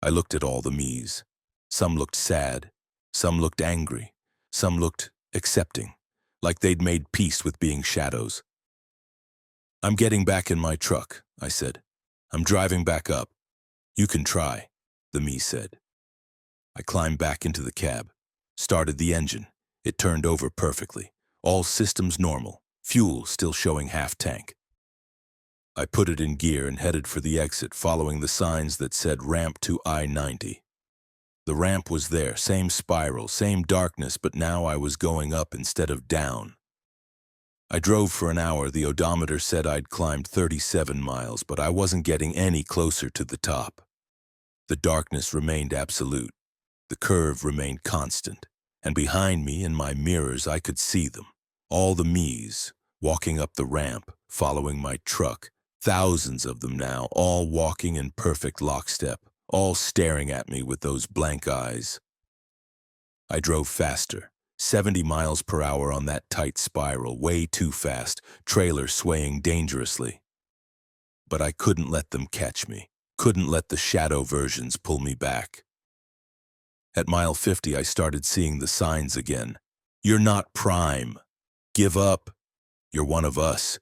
I looked at all the me's. Some looked sad, some looked angry, some looked accepting, like they'd made peace with being shadows. "I'm getting back in my truck," I said. "I'm driving back up. You can try," the me said. I climbed back into the cab, started the engine. It turned over perfectly, all systems normal, fuel still showing half tank. I put it in gear and headed for the exit, following the signs that said ramp to I-90. The ramp was there, same spiral, same darkness, but now I was going up instead of down. I drove for an hour. The odometer said I'd climbed 37 miles, but I wasn't getting any closer to the top. The darkness remained absolute. The curve remained constant, and behind me in my mirrors I could see them. All the me's, walking up the ramp, following my truck. Thousands of them now, all walking in perfect lockstep, all staring at me with those blank eyes. I drove faster, 70 miles per hour on that tight spiral, way too fast, trailer swaying dangerously. But I couldn't let them catch me, couldn't let the shadow versions pull me back. At mile 50, I started seeing the signs again. You're not prime. Give up. You're one of us.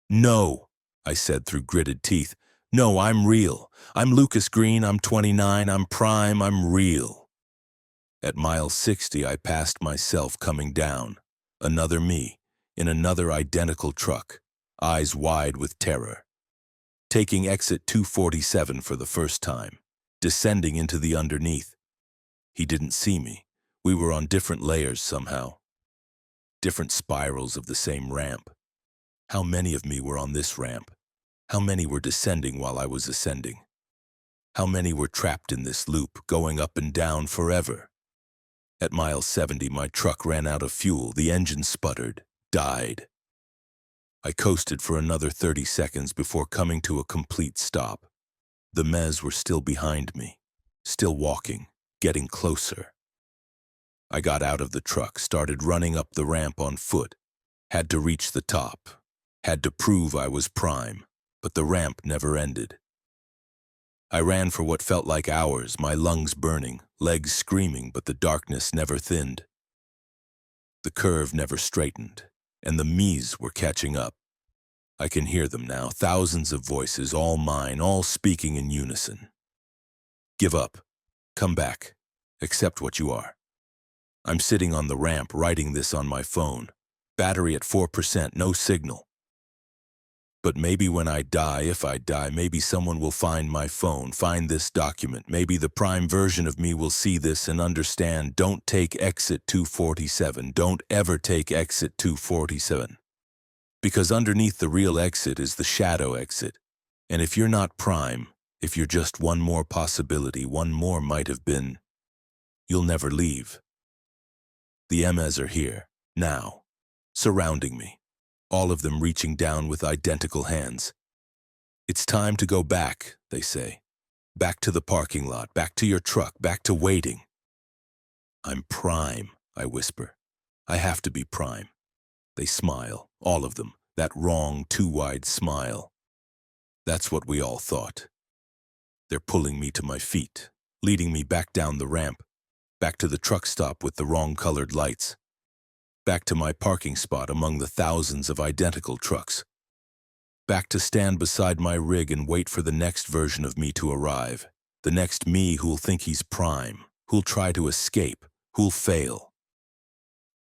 No, I said through gritted teeth. No, I'm real. I'm Lucas Green, I'm 29, I'm prime, I'm real. At mile 60, I passed myself coming down. Another me, in another identical truck, eyes wide with terror. Taking exit 247 for the first time, descending into the underneath. He didn't see me. We were on different layers somehow. Different spirals of the same ramp. How many of me were on this ramp? How many were descending while I was ascending? How many were trapped in this loop, going up and down forever? At mile 70, my truck ran out of fuel, the engine sputtered, died. I coasted for another 30 seconds before coming to a complete stop. The Mez were still behind me, still walking, getting closer. I got out of the truck, started running up the ramp on foot, had to reach the top, had to prove I was prime, but the ramp never ended. I ran for what felt like hours, my lungs burning, legs screaming, but the darkness never thinned. The curve never straightened, and the me's were catching up. I can hear them now, thousands of voices, all mine, all speaking in unison. Give up. Come back. Accept what you are. I'm sitting on the ramp writing this on my phone. Battery at 4%, no signal. But maybe when I die, if I die, maybe someone will find my phone, find this document. Maybe the prime version of me will see this and understand. Don't take exit 247. Don't ever take exit 247. Because underneath the real exit is the shadow exit. And if you're not prime, if you're just one more possibility, one more might have been, you'll never leave. The M's are here, now, surrounding me, all of them reaching down with identical hands. It's time to go back, they say. Back to the parking lot, back to your truck, back to waiting. I'm prime, I whisper. I have to be prime. They smile, all of them, that wrong, too wide smile. That's what we all thought. They're pulling me to my feet, leading me back down the ramp, back to the truck stop with the wrong-colored lights, back to my parking spot among the thousands of identical trucks, back to stand beside my rig and wait for the next version of me to arrive, the next me who'll think he's prime, who'll try to escape, who'll fail.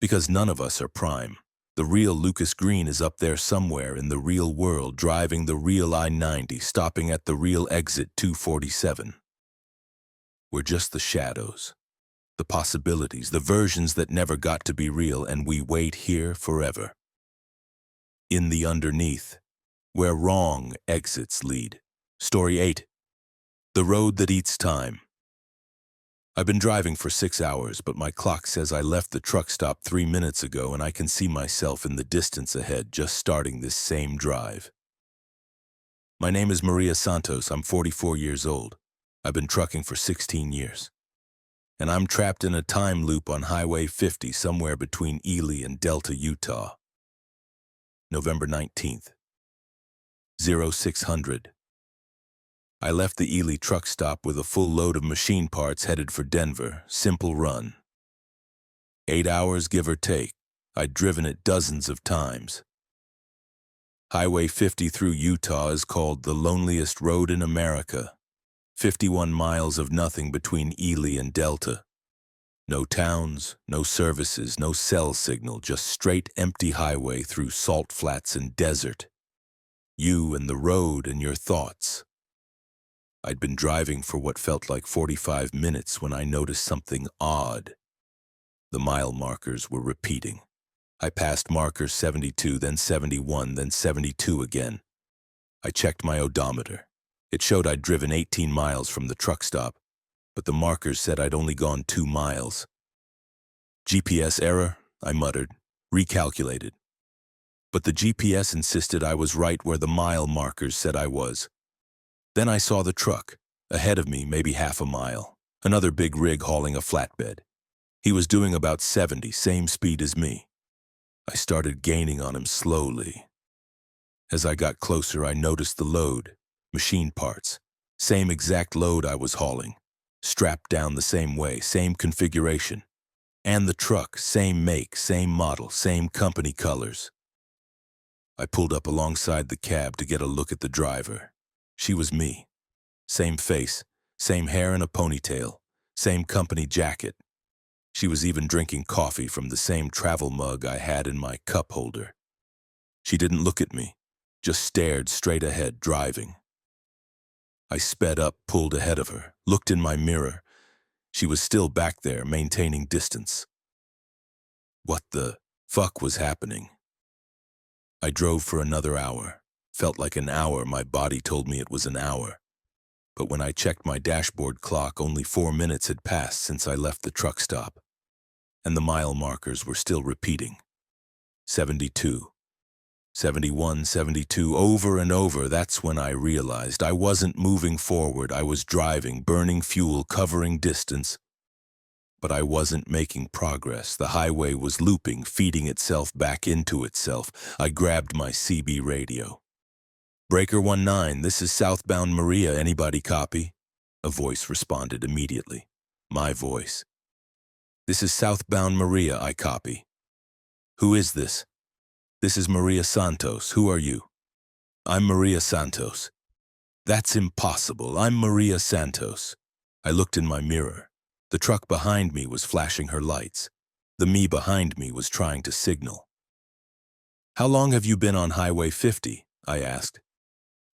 Because none of us are prime. The real Lucas Green is up there somewhere in the real world, driving the real I-90, stopping at the real exit 247. We're just the shadows. The possibilities, the versions that never got to be real, and we wait here forever. In the underneath, where wrong exits lead. Story 8. The road that eats time. I've been driving for 6 hours, but my clock says I left the truck stop 3 minutes ago, and I can see myself in the distance ahead just starting this same drive. My name is Maria Santos. I'm 44 years old. I've been trucking for 16 years. And I'm trapped in a time loop on Highway 50 somewhere between Ely and Delta, Utah. November 19th, 0600. I left the Ely truck stop with a full load of machine parts headed for Denver, simple run. 8 hours, give or take. I'd driven it dozens of times. Highway 50 through Utah is called the loneliest road in America. 51 miles of nothing between Ely and Delta. No towns, no services, no cell signal, just straight empty highway through salt flats and desert. You and the road and your thoughts. I'd been driving for what felt like 45 minutes when I noticed something odd. The mile markers were repeating. I passed marker 72, then 71, then 72 again. I checked my odometer. It showed I'd driven 18 miles from the truck stop, but the markers said I'd only gone 2 miles. GPS error, I muttered, recalculated, but the GPS insisted I was right where the mile markers said I was. Then I saw the truck, ahead of me maybe half a mile, another big rig hauling a flatbed. He was doing about 70, same speed as me. I started gaining on him slowly. As I got closer, I noticed the load, machine parts, same exact load I was hauling, strapped down the same way, same configuration. And the truck, same make, same model, same company colors. I pulled up alongside the cab to get a look at the driver. She was me. Same face, same hair in a ponytail, same company jacket. She was even drinking coffee from the same travel mug I had in my cup holder. She didn't look at me, just stared straight ahead, driving. I sped up, pulled ahead of her, looked in my mirror. She was still back there, maintaining distance. What the fuck was happening? I drove for another hour. Felt like an hour, my body told me it was an hour. But when I checked my dashboard clock, only 4 minutes had passed since I left the truck stop. And the mile markers were still repeating. 72, 71, 72, over and over. That's when I realized I wasn't moving forward. I was driving, burning fuel, covering distance. But I wasn't making progress. The highway was looping, feeding itself back into itself. I grabbed my CB radio. Breaker 19, this is southbound Maria. Anybody copy? A voice responded immediately. My voice. This is southbound Maria, I copy. Who is this? This is Maria Santos. Who are you? I'm Maria Santos. That's impossible. I'm Maria Santos. I looked in my mirror. The truck behind me was flashing her lights. The me behind me was trying to signal. How long have you been on Highway 50? I asked.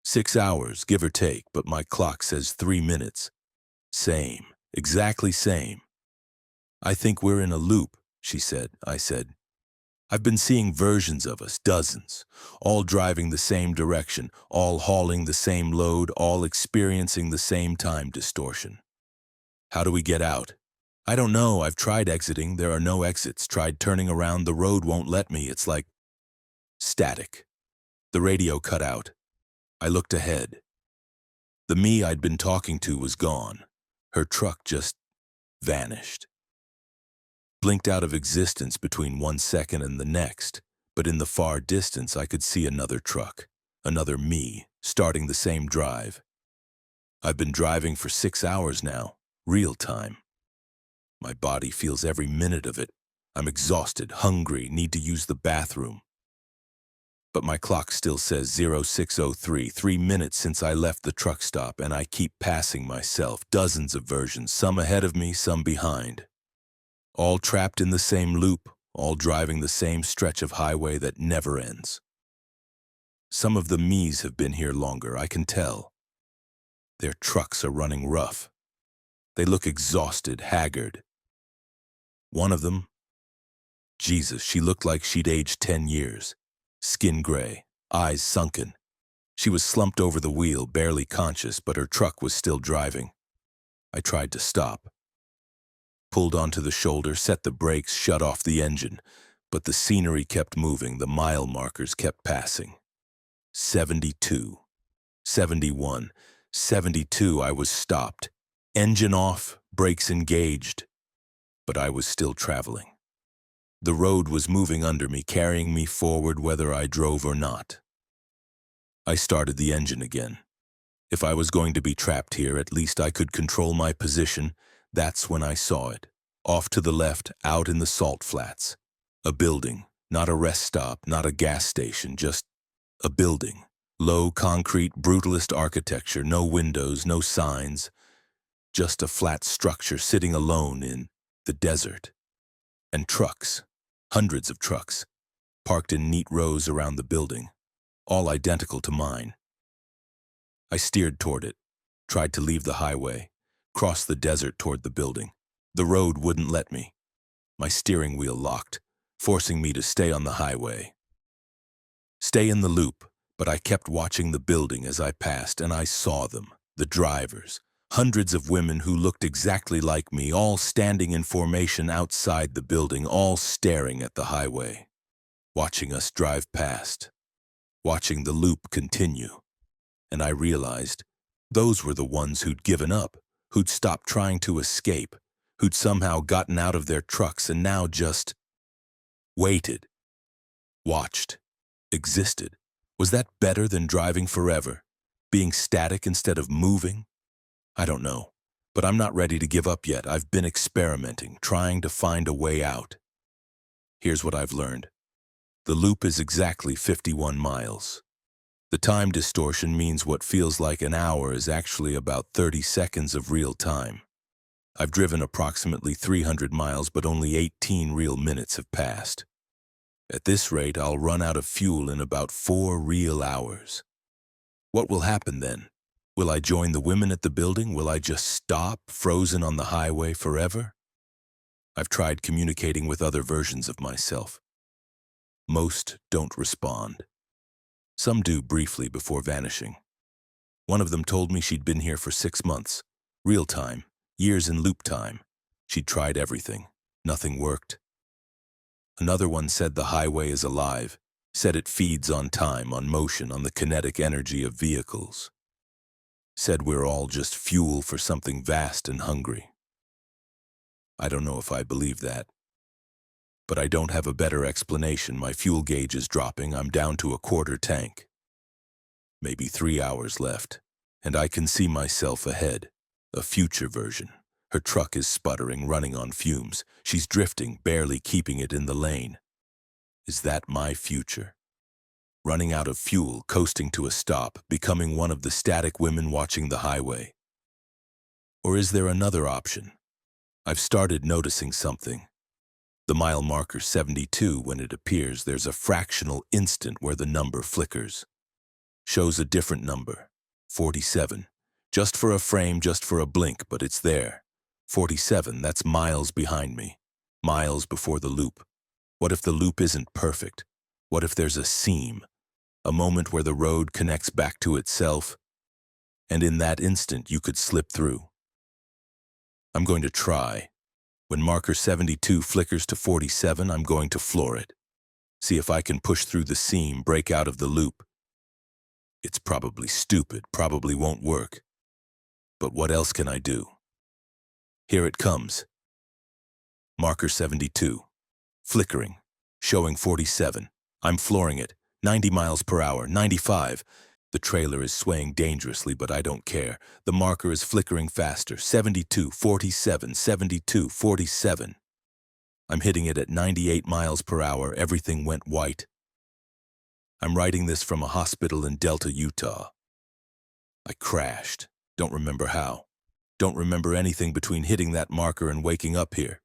6 hours, give or take, but my clock says 3 minutes. Same, exactly same. I think we're in a loop, she said. I said, I've been seeing versions of us, dozens, all driving the same direction, all hauling the same load, all experiencing the same time distortion. How do we get out? I don't know. I've tried exiting. There are no exits. Tried turning around. The road won't let me. It's like static. The radio cut out. I looked ahead. The me I'd been talking to was gone. Her truck just vanished. Blinked out of existence between 1 second and the next, but in the far distance I could see another truck, another me, starting the same drive. I've been driving for 6 hours now, real time. My body feels every minute of it. I'm exhausted, hungry, need to use the bathroom. But my clock still says 0603, 3 minutes since I left the truck stop, and I keep passing myself, dozens of versions, some ahead of me, some behind. All trapped in the same loop, all driving the same stretch of highway that never ends. Some of the me's have been here longer, I can tell. Their trucks are running rough. They look exhausted, haggard. One of them, Jesus, she looked like she'd aged 10 years. Skin gray, eyes sunken. She was slumped over the wheel, barely conscious, but her truck was still driving. I tried to stop. Pulled onto the shoulder, set the brakes, shut off the engine. But the scenery kept moving, the mile markers kept passing. 72, 71, 72, I was stopped. Engine off, brakes engaged. But I was still traveling. The road was moving under me, carrying me forward whether I drove or not. I started the engine again. If I was going to be trapped here, at least I could control my position. That's when I saw it. Off to the left, out in the salt flats. A building, not a rest stop, not a gas station, just a building. Low concrete, brutalist architecture, no windows, no signs. Just a flat structure sitting alone in the desert. And trucks, hundreds of trucks, parked in neat rows around the building, all identical to mine. I steered toward it, tried to leave the highway, crossed the desert toward the building. The road wouldn't let me. My steering wheel locked, forcing me to stay on the highway. Stay in the loop, but I kept watching the building as I passed, and I saw them, the drivers, hundreds of women who looked exactly like me, all standing in formation outside the building, all staring at the highway. watching us drive past, watching the loop continue. And I realized those were the ones who'd given up, who'd stopped trying to escape, who'd somehow gotten out of their trucks and now just waited, watched, existed. Was that better than driving forever? Being static instead of moving? I don't know, but I'm not ready to give up yet. I've been experimenting, trying to find a way out. Here's what I've learned. The loop is exactly 51 miles. The time distortion means what feels like an hour is actually about 30 seconds of real time. I've driven approximately 300 miles, but only 18 real minutes have passed. At this rate, I'll run out of fuel in about 4 real hours. What will happen then? Will I join the women at the building? Will I just stop, frozen on the highway forever? I've tried communicating with other versions of myself. Most don't respond. Some do briefly before vanishing. One of them told me she'd been here for 6 months. Real time, years in loop time. She'd tried everything. Nothing worked. Another one said the highway is alive, said it feeds on time, on motion, on the kinetic energy of vehicles. Said we're all just fuel for something vast and hungry. I don't know if I believe that. But I don't have a better explanation. My fuel gauge is dropping. I'm down to a quarter tank. Maybe 3 hours left, and I can see myself ahead, a future version. Her truck is sputtering, running on fumes. She's drifting, barely keeping it in the lane. Is that my future? Running out of fuel, coasting to a stop, becoming one of the static women watching the highway? Or is there another option? I've started noticing something. The mile marker 72, when it appears, there's a fractional instant where the number flickers. Shows a different number, 47. Just for a frame, just for a blink, but it's there. 47, that's miles behind me. Miles before the loop. What if the loop isn't perfect? What if there's a seam? A moment where the road connects back to itself? And in that instant, you could slip through. I'm going to try. When marker 72 flickers to 47, I'm going to floor it. See if I can push through the seam, break out of the loop. It's probably stupid, probably won't work. But what else can I do? Here it comes. Marker 72. Flickering. Showing 47. I'm flooring it. 90 miles per hour, 95. The trailer is swaying dangerously, but I don't care. The marker is flickering faster. 72, 47, 72, 47. I'm hitting it at 98 miles per hour. Everything went white. I'm writing this from a hospital in Delta, Utah. I crashed. Don't remember how. Don't remember anything between hitting that marker and waking up here.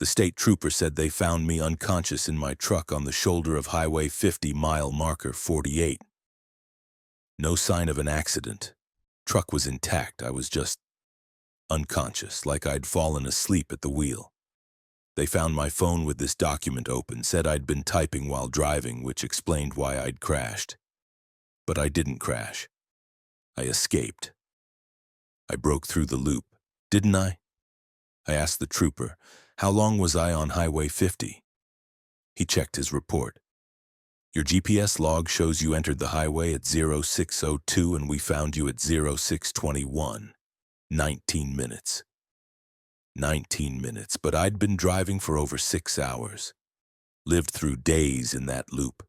The state trooper said they found me unconscious in my truck on the shoulder of Highway 50, mile marker 48. No sign of an accident. Truck was intact. I was just unconscious, like I'd fallen asleep at the wheel. They found my phone with this document open, said I'd been typing while driving, which explained why I'd crashed. But I didn't crash. I escaped. I broke through the loop, didn't I? I asked the trooper, how long was I on Highway 50? He checked his report. Your GPS log shows you entered the highway at 0602 and we found you at 0621. 19 minutes. 19 minutes, but I'd been driving for over 6 hours. Lived through days in that loop.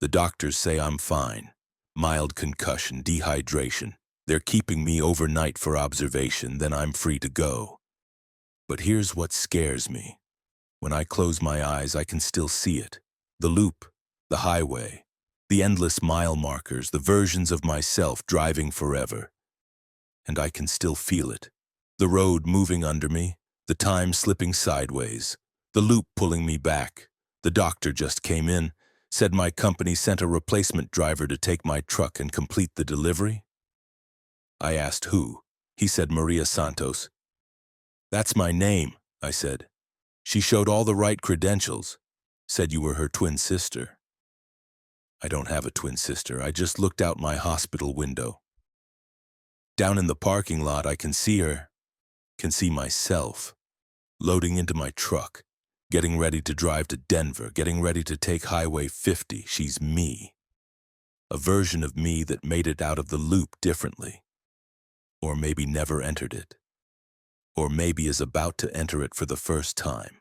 The doctors say I'm fine. Mild concussion, dehydration. They're keeping me overnight for observation, then I'm free to go. But here's what scares me. When I close my eyes, I can still see it. The loop, the highway, the endless mile markers, the versions of myself driving forever. And I can still feel it. The road moving under me, the time slipping sideways, the loop pulling me back. The doctor just came in, said my company sent a replacement driver to take my truck and complete the delivery. I asked who. He said Maria Santos. That's my name, I said. She showed all the right credentials. Said you were her twin sister. I don't have a twin sister. I just looked out my hospital window. Down in the parking lot, I can see her, can see myself, loading into my truck, Getting ready to drive to Denver, getting ready to take Highway 50. She's me. A version of me that made it out of the loop differently. Or maybe never entered it. Or maybe is about to enter it for the first time.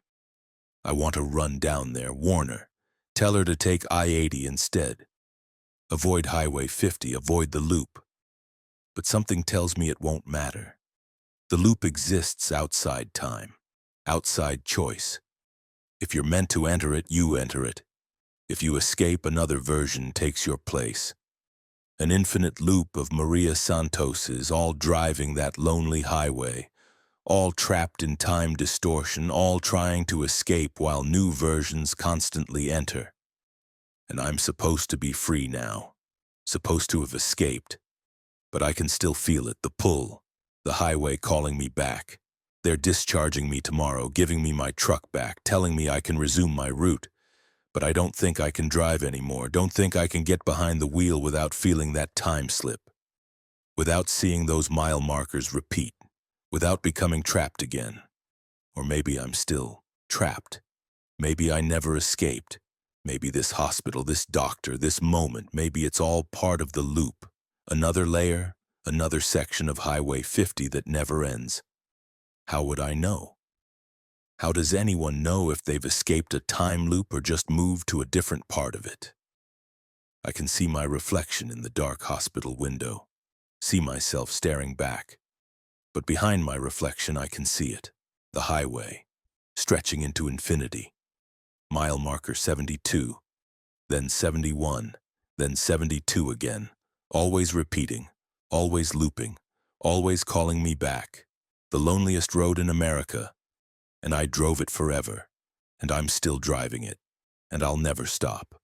I want to run down there, warn her. Tell her to take I-80 instead. Avoid Highway 50, avoid the loop. But something tells me it won't matter. The loop exists outside time, outside choice. If you're meant to enter it, you enter it. If you escape, another version takes your place. An infinite loop of Maria Santoses, all driving that lonely highway, all trapped in time distortion, all trying to escape while new versions constantly enter. And I'm supposed to be free now, supposed to have escaped. But I can still feel it, the pull, the highway calling me back. They're discharging me tomorrow, giving me my truck back, telling me I can resume my route. But I don't think I can drive anymore, don't think I can get behind the wheel without feeling that time slip, without seeing those mile markers repeat, without becoming trapped again. Or maybe I'm still trapped. Maybe I never escaped. Maybe this hospital, this doctor, this moment, maybe it's all part of the loop. Another layer, another section of Highway 50 that never ends. How would I know? How does anyone know if they've escaped a time loop or just moved to a different part of it? I can see my reflection in the dark hospital window, see myself staring back. But behind my reflection I can see it, the highway, stretching into infinity. Mile marker 72, then 71, then 72 again, always repeating, always looping, always calling me back. The loneliest road in America. And I drove it forever, and I'm still driving it, and I'll never stop.